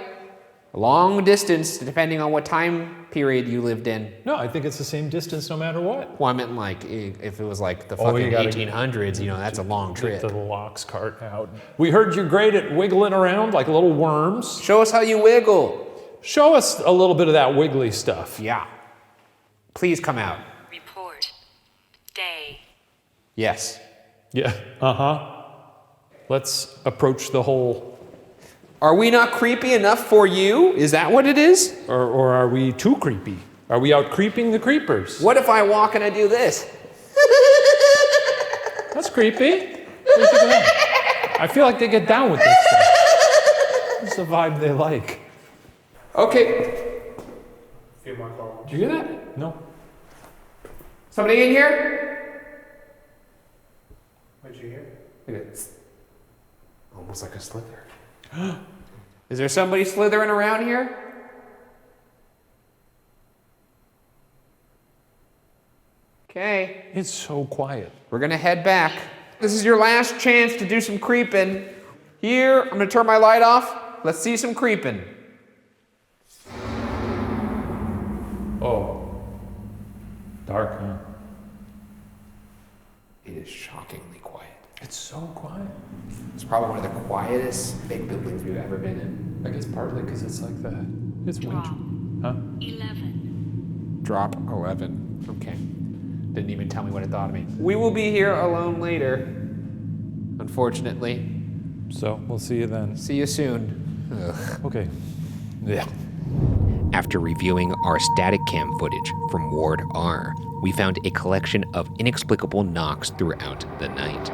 A long distance, depending on what time period you lived in. No, I think it's the same distance no matter what. Well, I meant like, if it was like the fucking 1800s, you know, that's a long trip. Get the locks cart out. We heard you're great at wiggling around like little worms. Show us how you wiggle. Show us a little bit of that wiggly stuff. Yeah. Please come out. Report. Day. Yes. Yeah, uh-huh. Let's approach the hole. Are we not creepy enough for you? Is that what it is? Or are we too creepy? Are we out creeping the creepers? What if I walk and I do this? That's creepy. What do you think of that? I feel like they get down with this stuff. It's the vibe they like. Okay. Few more calls. Did you hear that? No. Somebody in here? What'd you hear? It's almost like a slither. Is there somebody slithering around here? Okay. It's so quiet. We're gonna head back. This is your last chance to do some creeping. Here, I'm gonna turn my light off. Let's see some creeping. Oh. Dark, huh? It is shockingly quiet. It's so quiet. It's probably one of the quietest big buildings we've ever been in. I guess partly because it's like that. It's winter. Huh? 11. Drop 11. Okay. Didn't even tell me what it thought of me. We will be here alone later, unfortunately. So, we'll see you then. See you soon. Ugh. Okay. Yeah. After reviewing our static cam footage from Ward R, we found a collection of inexplicable knocks throughout the night.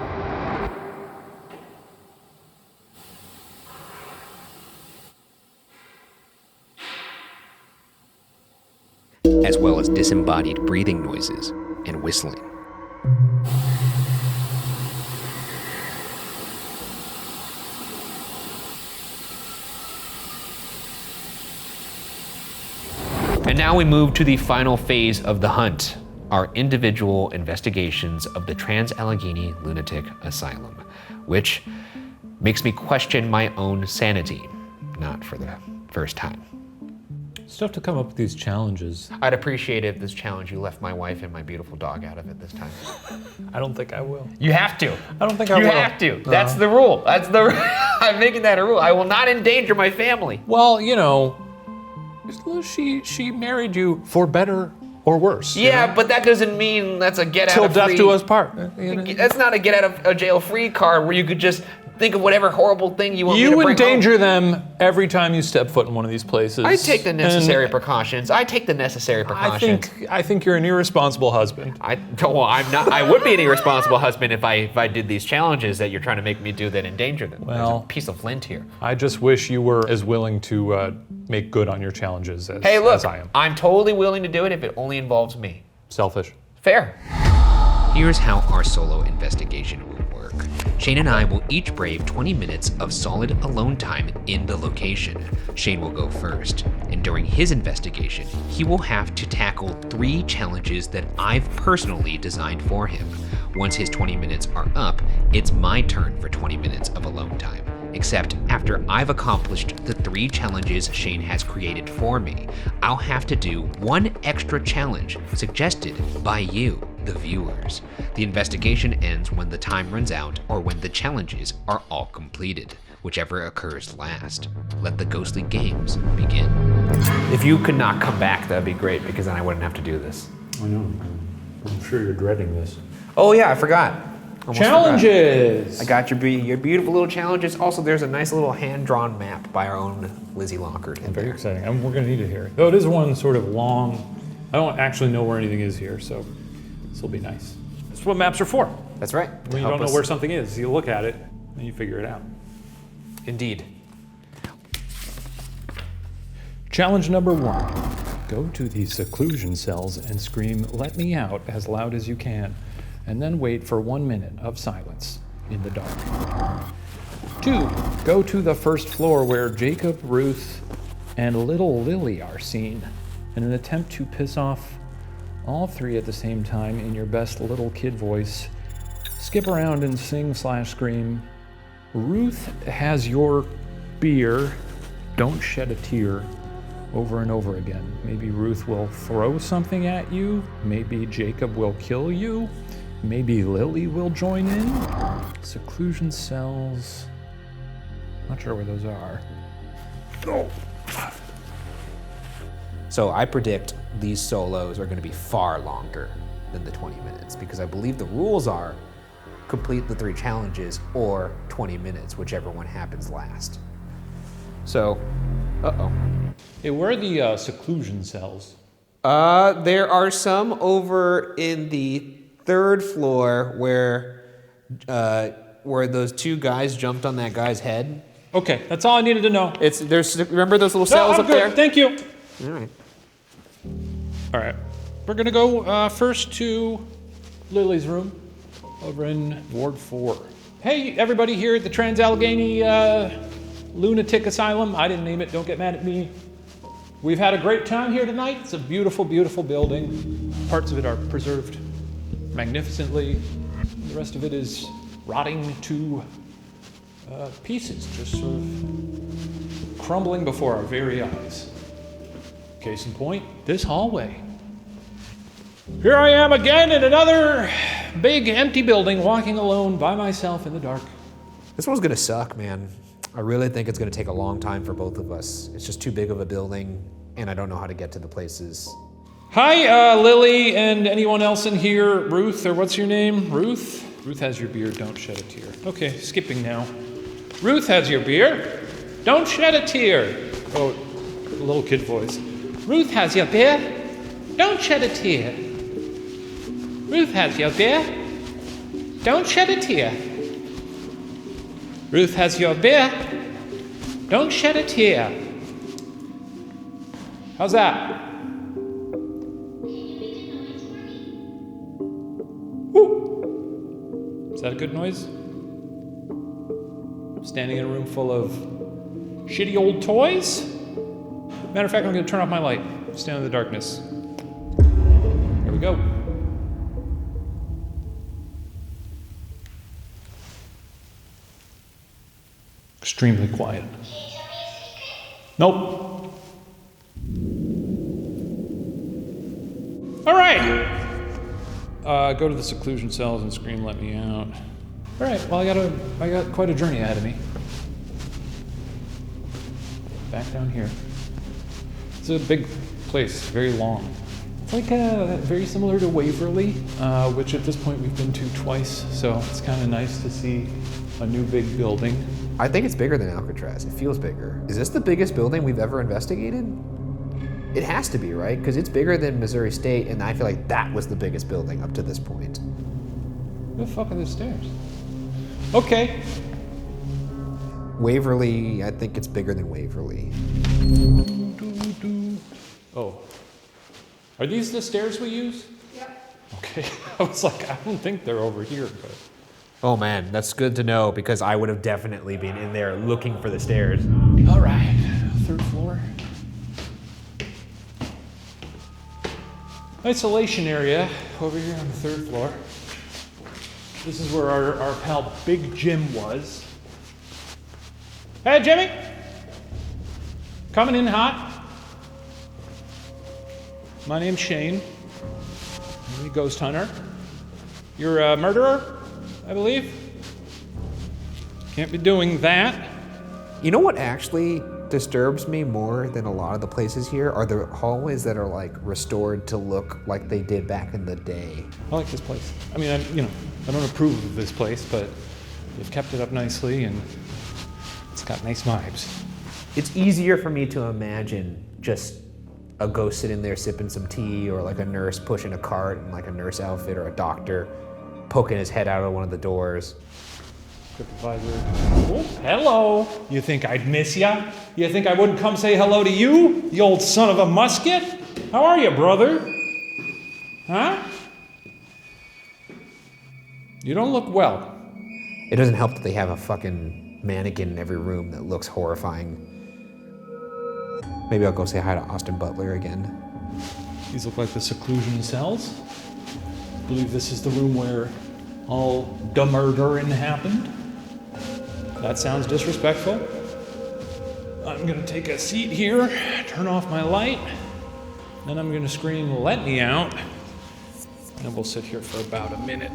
As well as disembodied breathing noises and whistling. And now we move to the final phase of the hunt, our individual investigations of the Trans-Allegheny Lunatic Asylum, which makes me question my own sanity, not for the first time. It's tough to come up with these challenges. I'd appreciate it if this challenge you left my wife and my beautiful dog out of it this time. I don't think I will. You have to. I don't think I will. You have to. That's the rule. That's the I'm making that a rule. I will not endanger my family. Well, you know, she married you for better or worse. Yeah, you know? but that doesn't mean that's a get out of Till free. death do us part. You know? That's not a get out of a jail free card where you could just think of whatever horrible thing you want me to You bring endanger home. them every time you step foot in one of these places. I take the necessary precautions. I take the necessary precautions. I think you're an irresponsible husband. Well, I'm not. I would be an irresponsible husband if I did these challenges that you're trying to make me do that endanger them. Well, there's a piece of flint here. I just wish you were as willing to make good on your challenges as, hey, look, as I am. I'm totally willing to do it if it only involves me. Selfish. Fair. Here's how our solo investigation will work. Shane and I will each brave 20 minutes of solid alone time in the location. Shane will go first, and during his investigation, he will have to tackle 3 challenges that I've personally designed for him. Once his 20 minutes are up, it's my turn for 20 minutes of alone time. Except after I've accomplished the 3 challenges Shane has created for me, I'll have to do 1 extra challenge suggested by you, the viewers. The investigation ends when the time runs out or when the challenges are all completed, whichever occurs last. Let the ghostly games begin. If you could not come back, that'd be great, because then I wouldn't have to do this. I know. I'm sure you're dreading this. Oh yeah, I forgot. Challenges! I got your beautiful little challenges. Also, there's a nice little hand-drawn map by our own Lizzie Lockard. Very exciting. We're going to need it here. Though it is one sort of long, I don't actually know where anything is here, so this will be nice. That's what maps are for. That's right. When you don't know where something is, you look at it and you figure it out. Indeed. Challenge number 1. Go to the seclusion cells and scream, "Let me out," as loud as you can, and then wait for 1 minute of silence in the dark. 2. Go to the first floor where Jacob, Ruth, and little Lily are seen in an attempt to piss off all 3 at the same time in your best little kid voice. Skip around and sing/scream, "Ruth has your beer, don't shed a tear," over and over again. Maybe Ruth will throw something at you, maybe Jacob will kill you, maybe Lily will join in. Seclusion cells, not sure where those are. Oh. So I predict these solos are going to be far longer than the 20 minutes, because I believe the rules are complete the 3 challenges or 20 minutes, whichever one happens last. So, Hey, where are the seclusion cells? There are some over in the 3rd floor where those 2 guys jumped on that guy's head. Okay, that's all I needed to know. Remember those little cells up there? Thank you. All right. All right, we're gonna go first to Lily's room. over in Ward 4. Hey, everybody here at the Trans-Allegheny Lunatic Asylum. I didn't name it, don't get mad at me. We've had a great time here tonight. It's a beautiful, beautiful building. Parts of it are preserved magnificently. The rest of it is rotting to pieces, just sort of crumbling before our very eyes. Case in point, this hallway. Here I am again in another big empty building, walking alone by myself in the dark. This one's gonna suck, man. I really think it's gonna take a long time for both of us. It's just too big of a building, and I don't know how to get to the places. Hi, Lily, and anyone else in here. Ruth, or what's your name? Ruth? Ruth has your beer, don't shed a tear. Okay, skipping now. Ruth has your beer, don't shed a tear. Oh, a little kid voice. Ruth has your beer, don't shed a tear. Ruth has your beer, don't shed a tear. Ruth has your beer, don't shed a tear. How's that? Woo. Is that a good noise? Standing in a room full of shitty old toys? Matter of fact, I'm gonna turn off my light. Stand in the darkness. Here we go. Extremely quiet. Nope. All right. Go to the seclusion cells and scream, let me out. All right, well, I got quite a journey ahead of me. Back down here. It's a big place, very long. It's like very similar to Waverly, which at this point we've been to twice, so it's kind of nice to see a new big building. I think it's bigger than Alcatraz. It feels bigger. Is this the biggest building we've ever investigated? It has to be, right? Because it's bigger than Missouri State, and I feel like that was the biggest building up to this point. Where the fuck are the stairs? Okay. Waverly, I think it's bigger than Waverly. Oh. Are these the stairs we use? Yep. Okay. I was like, I don't think they're over here, but. Oh man, that's good to know because I would have definitely been in there looking for the stairs. All right, 3rd floor. Isolation area over here on the 3rd floor. This is where our pal Big Jim was. Hey, Jimmy! Coming in hot. My name's Shane. I'm a ghost hunter. You're a murderer, I believe. Can't be doing that. You know what actually disturbs me more than a lot of the places here are the hallways that are like restored to look like they did back in the day. I like this place. I mean, I don't approve of this place, but they've kept it up nicely and it's got nice vibes. It's easier for me to imagine just a ghost sitting there sipping some tea, or like a nurse pushing a cart in like a nurse outfit, or a doctor poking his head out of one of the doors. Oh, hello. You think I'd miss ya? You think I wouldn't come say hello to you, you old son of a musket? How are you, brother? Huh? You don't look well. It doesn't help that they have a fucking mannequin in every room that looks horrifying. Maybe I'll go say hi to Austin Butler again. These look like the seclusion cells. I believe this is the room where all the murdering happened. That sounds disrespectful. I'm gonna take a seat here, turn off my light, then I'm gonna scream, let me out, and we'll sit here for about a minute.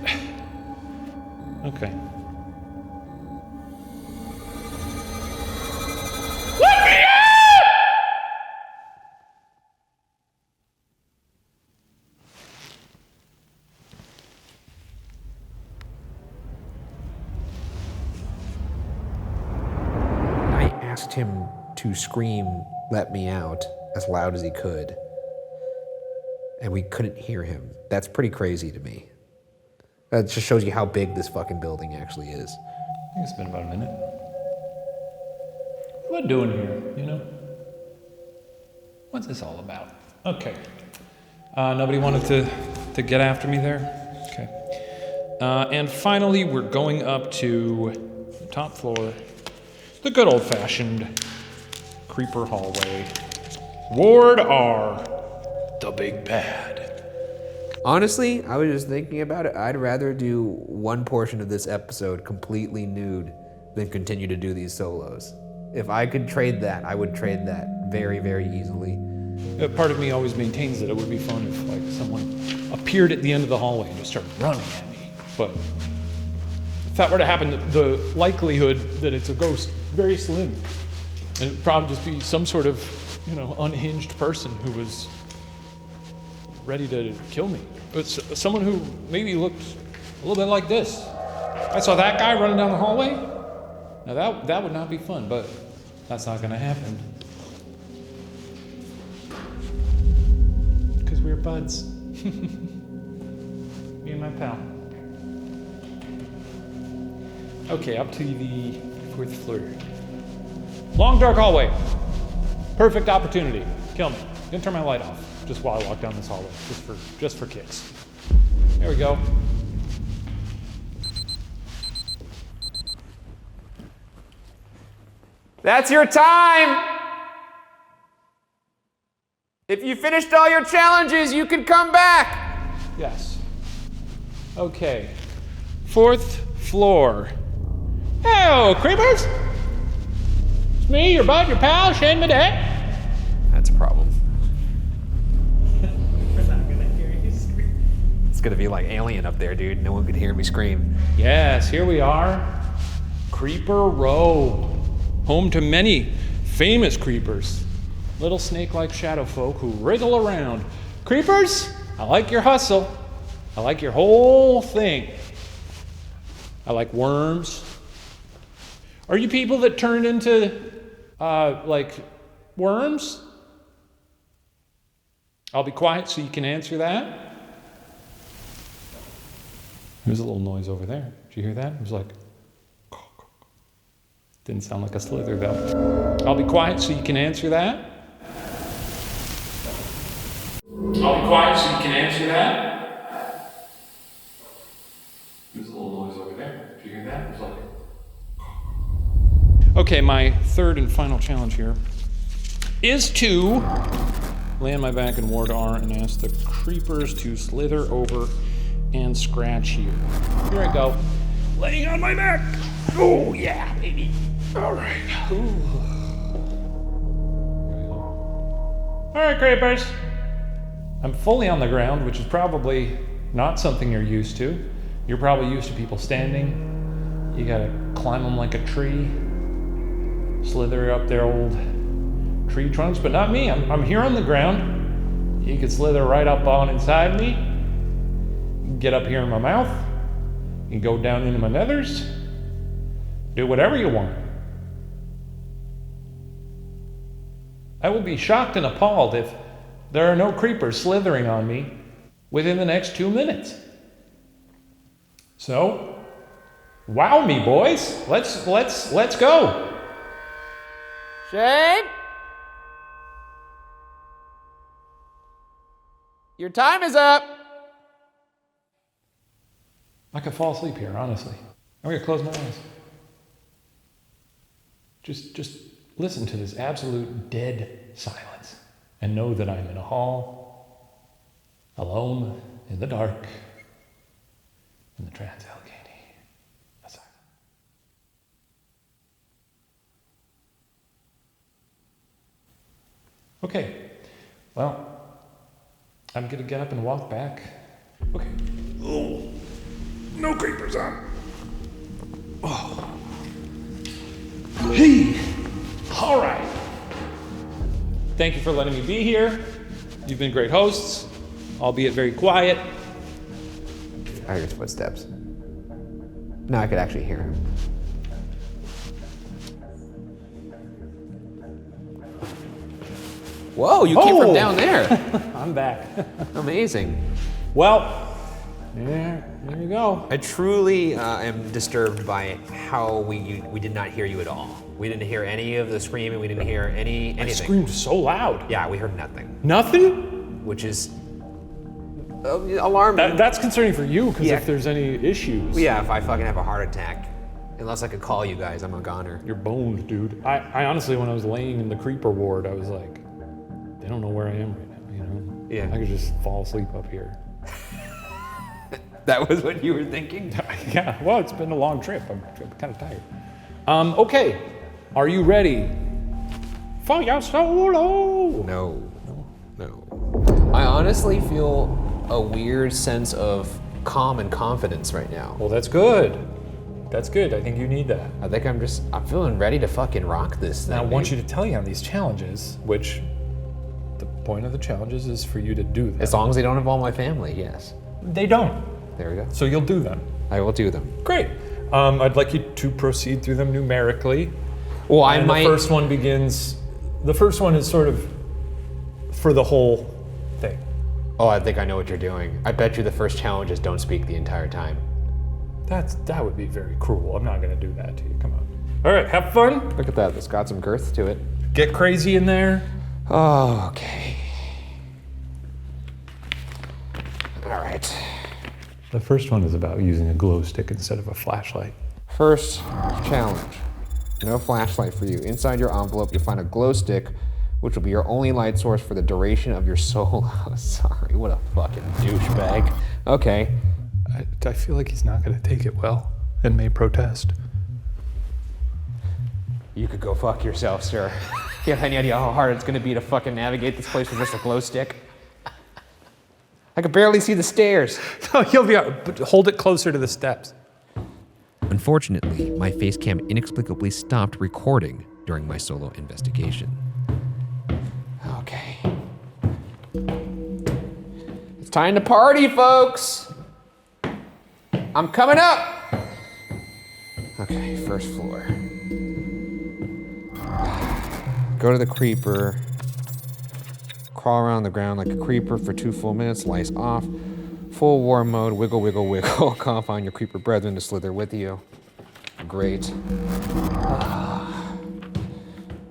Okay. Let me out! Asked him to scream, let me out, as loud as he could. And we couldn't hear him. That's pretty crazy to me. That just shows you how big this fucking building actually is. I think it's been about a minute. What am I doing here, you know? What's this all about? Okay. Nobody wanted to get after me there? Okay. And finally, we're going up to the top floor, the good old-fashioned creeper hallway. Ward R, the big bad. Honestly, I was just thinking about it. I'd rather do one portion of this episode completely nude than continue to do these solos. If I could trade that, I would trade that very, very easily. Part of me always maintains that it would be fun if like someone appeared at the end of the hallway and just started running at me. But if that were to happen, the likelihood that it's a ghost very slim. And it'd probably just be some sort of, unhinged person who was ready to kill me. It's someone who maybe looked a little bit like this. I saw that guy running down the hallway. Now that would not be fun, but that's not gonna happen. Because we're buds. Me and my pal. Okay, up to the 4th floor. Long dark hallway. Perfect opportunity. Kill me. Gonna turn my light off just while I walk down this hallway, just for kicks. There we go. That's your time! If you finished all your challenges, you can come back! Yes. Okay. 4th floor. Hey, creepers! It's me, your bud, your pal, Shane Madej. That's a problem. We're not gonna hear you scream. It's gonna be like Alien up there, dude. No one could hear me scream. Yes, here we are. Creeper Row. Home to many famous creepers. Little snake-like shadow folk who wriggle around. Creepers, I like your hustle. I like your whole thing. I like worms. Are you people that turned into, worms? I'll be quiet so you can answer that. There's a little noise over there. Did you hear that? It was like... Didn't sound like a slither, though. I'll be quiet so you can answer that. I'll be quiet so you can answer that. There's a little noise over there. Did you hear that? It was like... Okay, my 3rd and final challenge here is to lay on my back in Ward R and ask the creepers to slither over and scratch here. Here I go. Laying on my back. Oh, yeah, baby. All right. Ooh. All right, creepers. I'm fully on the ground, which is probably not something you're used to. You're probably used to people standing. You gotta climb them like a tree, slither up their old tree trunks, but not me. I'm here on the ground. You can slither right up on inside me. Get up here in my mouth. You can go down into my nethers. Do whatever you want. I will be shocked and appalled if there are no creepers slithering on me within the next 2 minutes. So, wow me, boys. Let's go. Shane? Your time is up. I could fall asleep here, honestly. I'm gonna close my eyes. Just listen to this absolute dead silence and know that I'm in a hall, alone, in the dark, in the Trans-Allegheny Asylum. Okay, well, I'm gonna get up and walk back. Okay. Oh, no creepers on. Oh. Hey! All right. Thank you for letting me be here. You've been great hosts, albeit very quiet. I heard his footsteps. Now I could actually hear him. Whoa, you came from down there. I'm back. Amazing. Well, there you go. I truly am disturbed by how we did not hear you at all. We didn't hear any of the screaming. We didn't hear anything. I screamed so loud. Yeah, we heard nothing. Nothing? Which is alarming. That's concerning for you, because Yeah. if there's any issues. Yeah, if I fucking have a heart attack. Unless I could call you guys, I'm a goner. You're boned, dude. I honestly, when I was laying in the creeper ward, I was like, they don't know where I am right now, you know? Yeah. I could just fall asleep up here. That was what you were thinking? Yeah, well, it's been a long trip. I'm kind of tired. Okay, are you ready for your solo? No. I honestly feel a weird sense of calm and confidence right now. Well, that's good. That's good. I think you need that. I think I'm feeling ready to fucking rock this thing. Now, I want you to tell you on these challenges, which the point of the challenges is for you to do them. As long as they don't involve my family, yes. They don't. There we go. So you'll do them. I will do them. Great. I'd like you to proceed through them numerically. Well, The first one begins. The first one is sort of for the whole thing. Oh, I think I know what you're doing. I bet you the first challenge is don't speak the entire time. That would be very cruel. I'm not going to do that to you. Come on. All right, have fun. Look at that. It's got some girth to it. Get crazy in there. Oh, okay. All right. The first one is about using a glow stick instead of a flashlight. First challenge. No flashlight for you. Inside your envelope, you'll find a glow stick, which will be your only light source for the duration of your solo. Sorry, what a fucking douchebag. Okay. I feel like he's not going to take it well and may protest. You could go fuck yourself, sir. You have any idea how hard it's going to be to fucking navigate this place with just a glow stick? I could barely see the stairs. No, you'll be all right, but hold it closer to the steps. Unfortunately, my face cam inexplicably stopped recording during my solo investigation. Okay. It's time to party, folks! I'm coming up! Okay, first floor. Go to the creeper. Crawl around the ground like a creeper for 2 full minutes. Lice off. Full war mode. Wiggle, wiggle, wiggle. Call upon your creeper brethren to slither with you. Great.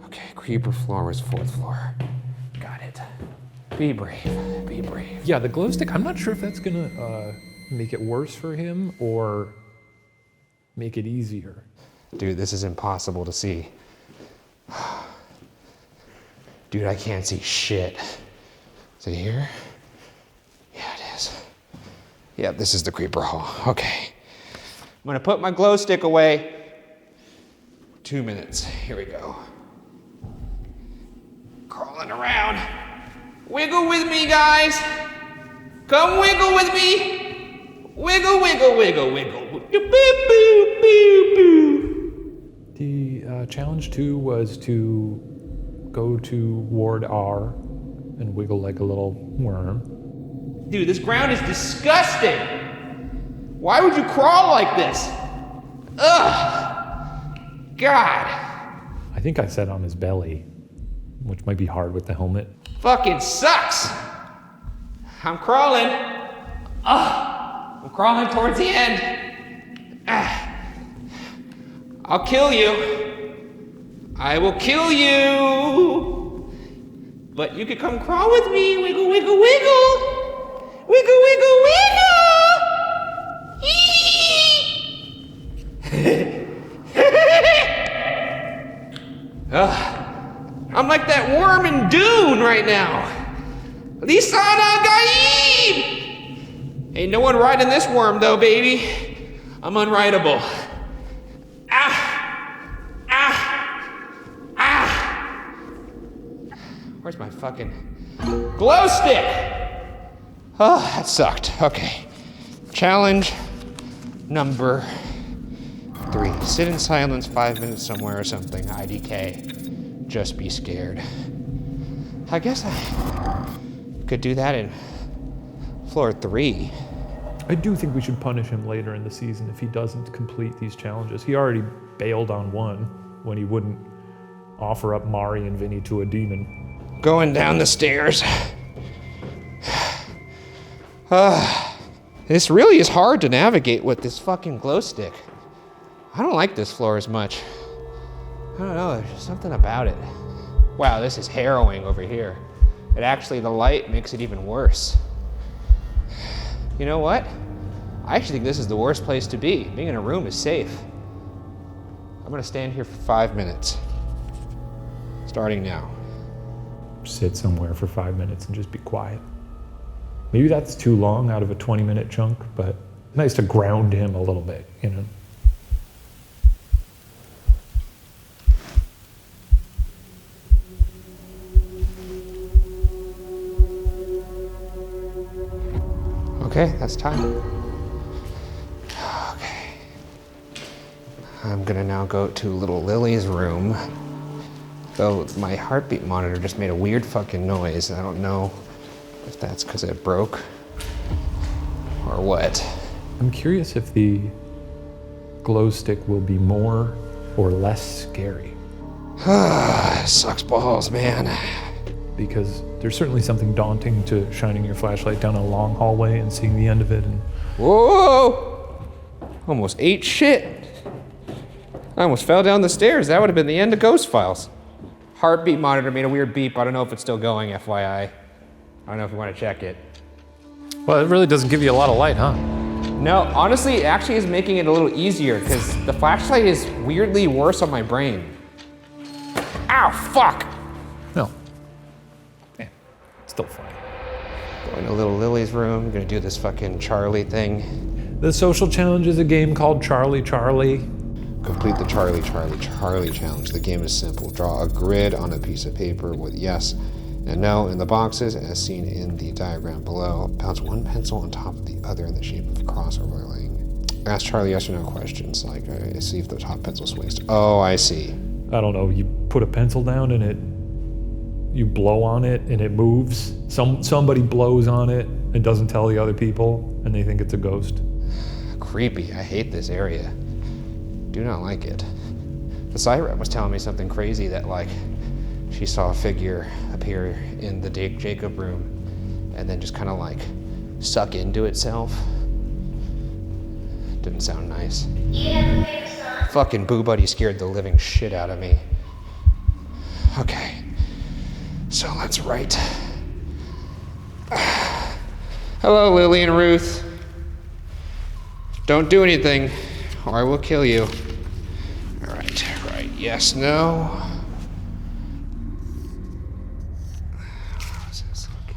Okay, creeper floor was 4th floor. Got it. Be brave. Be brave. Yeah, the glow stick, I'm not sure if that's going to make it worse for him or make it easier. Dude, this is impossible to see. Dude, I can't see shit. Is it here? Yeah, it is. Yeah, this is the creeper hall. Okay. I'm gonna put my glow stick away. 2 minutes. Here we go. Crawling around. Wiggle with me, guys. Come wiggle with me. Wiggle, wiggle, wiggle, wiggle. Boop, boop, boop, boop. The challenge 2 was to go to Ward R and wiggle like a little worm. Dude, this ground is disgusting. Why would you crawl like this? Ugh. God. I think I sat on his belly, which might be hard with the helmet. Fucking sucks. I'm crawling. Ugh. I'm crawling towards the end. I'll kill you. I will kill you. But you can come crawl with me. Wiggle, wiggle, wiggle. Wiggle, wiggle, wiggle. I'm like that worm in Dune right now. Lisana Gaib! Ain't no one riding this worm though, baby. I'm unrideable. Where's my fucking glow stick? Oh, that sucked. Okay. Challenge number 3. Sit in silence 5 minutes somewhere or something. IDK. Just be scared. I guess I could do that in floor 3. I do think we should punish him later in the season if he doesn't complete these challenges. He already bailed on one when he wouldn't offer up Mari and Vinny to a demon. Going down the stairs. This really is hard to navigate with this fucking glow stick. I don't like this floor as much. I don't know, there's just something about it. Wow, this is harrowing over here. The light makes it even worse. You know what? I actually think this is the worst place to be. Being in a room is safe. I'm gonna stand here for 5 minutes. Starting now. Sit somewhere for 5 minutes and just be quiet. Maybe that's too long out of a 20-minute chunk, but nice to ground him a little bit, you know? Okay, that's time. Okay. I'm gonna now go to little Lily's room. Though my heartbeat monitor just made a weird fucking noise. I don't know if that's because it broke or what. I'm curious if the glow stick will be more or less scary. Sucks balls, man. Because there's certainly something daunting to shining your flashlight down a long hallway and seeing the end of it. And whoa! Almost ate shit. I almost fell down the stairs. That would have been the end of Ghost Files. Heartbeat monitor made a weird beep. I don't know if it's still going, FYI. I don't know if you want to check it. Well, it really doesn't give you a lot of light, huh? No, honestly, it actually is making it a little easier because the flashlight is weirdly worse on my brain. Ow, fuck! No. Yeah, still fine. Going to little Lily's room, gonna do this fucking Charlie thing. The social challenge is a game called Charlie Charlie. Complete the Charlie challenge. The game is simple. Draw a grid on a piece of paper with yes and no in the boxes as seen in the diagram below. Bounce one pencil on top of the other in the shape of a cross overlaying. Ask Charlie yes or no questions, like see if the top pencil swings. Oh, I see. I don't know, you put a pencil down and you blow on it and it moves. Somebody blows on it and doesn't tell the other people and they think it's a ghost. Creepy, I hate this area. Do not like it. The site rep was telling me something crazy that like she saw a figure appear in the Jacob room and then just kind of like suck into itself. Didn't sound nice. Fucking Boo Buddy scared the living shit out of me. Okay, so let's write. Hello, Lily and Ruth. Don't do anything or I will kill you. All right, yes, no. How's this look?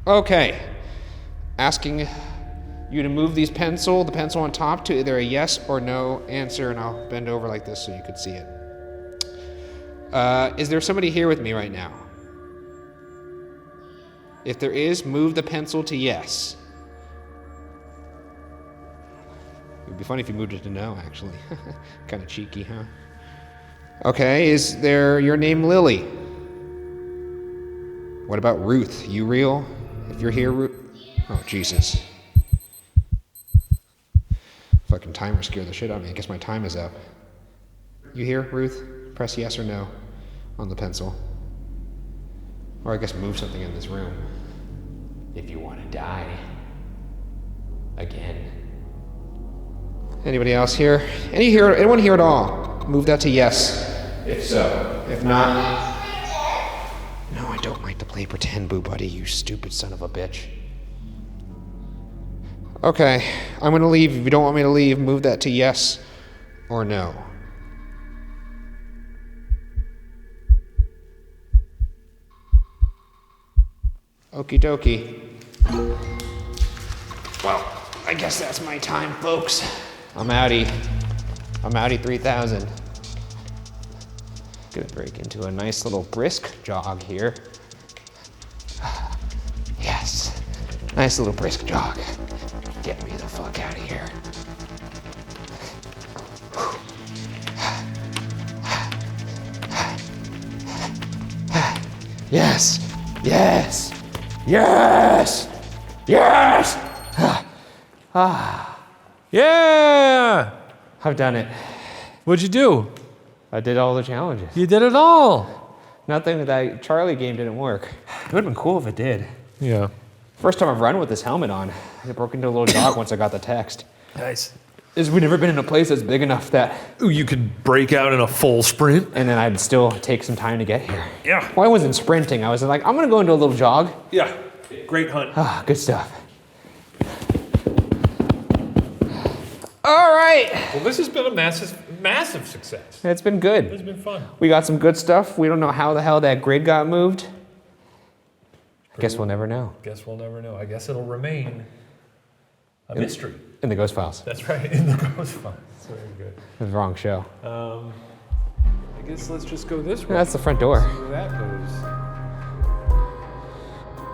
Okay, asking you to move the pencil on top to either a yes or no answer, and I'll bend over like this so you could see it. Is there somebody here with me right now? If there is, move the pencil to yes. It would be funny if you moved it to no, actually. Kind of cheeky, huh? Okay, is there your name Lily? What about Ruth? You real? If you're here, Ruth. Oh, Jesus. Fucking timer scared the shit out of me. I guess my time is up. You here, Ruth? Press yes or no on the pencil. Or I guess move something in this room. If you want to die. Again. Anybody else here? Anyone here at all? Move that to yes. If so. If not. No, I don't like to play pretend, Boo Buddy, you stupid son of a bitch. Okay, I'm gonna leave. If you don't want me to leave, move that to yes or no. Okie dokie. Well, I guess that's my time, folks. I'm outie 3000. Gonna break into a nice little brisk jog here. Yes, nice little brisk jog. Get me the fuck out of here. Yes, yes, yes, yes. Yeah! I've done it. What'd you do? I did all the challenges. You did it all. Nothing that Charlie game didn't work. It would have been cool if it did. Yeah. First time I've run with this helmet on. I broke into a little jog once I got the text. Nice. We've never been in a place that's big enough that you could break out in a full sprint. And then I'd still take some time to get here. Yeah. Well, I wasn't sprinting. I was like, I'm gonna go into a little jog. Yeah. Great hunt. Ah, good stuff. All right. Well, this has been a massive success. It's been good. It's been fun. We got some good stuff. We don't know how the hell that grid got moved. I guess we'll never know. I guess it'll remain a mystery. In the Ghost Files. That's right, in the Ghost Files. Very good. It was the wrong show. I guess let's just go this way. That's the front door. See where that goes.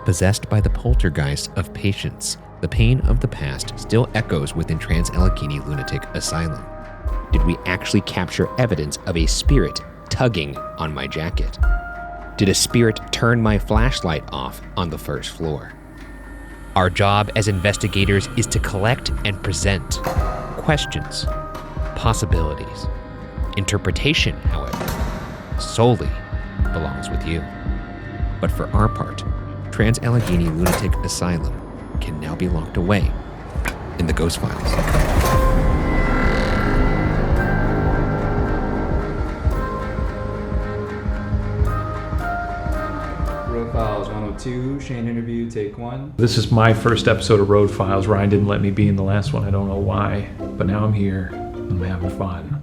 Possessed by the poltergeist of patience, the pain of the past still echoes within Trans-Allegheny Lunatic Asylum. Did we actually capture evidence of a spirit tugging on my jacket? Did a spirit turn my flashlight off on the first floor? Our job as investigators is to collect and present questions, possibilities. Interpretation, however, solely belongs with you. But for our part, Trans-Allegheny Lunatic Asylum can now be locked away in the Ghost Files. Road Files 102, Shane interview, take 1. This is my first episode of Road Files. Ryan didn't let me be in the last one. I don't know why, but now I'm here. I'm having fun.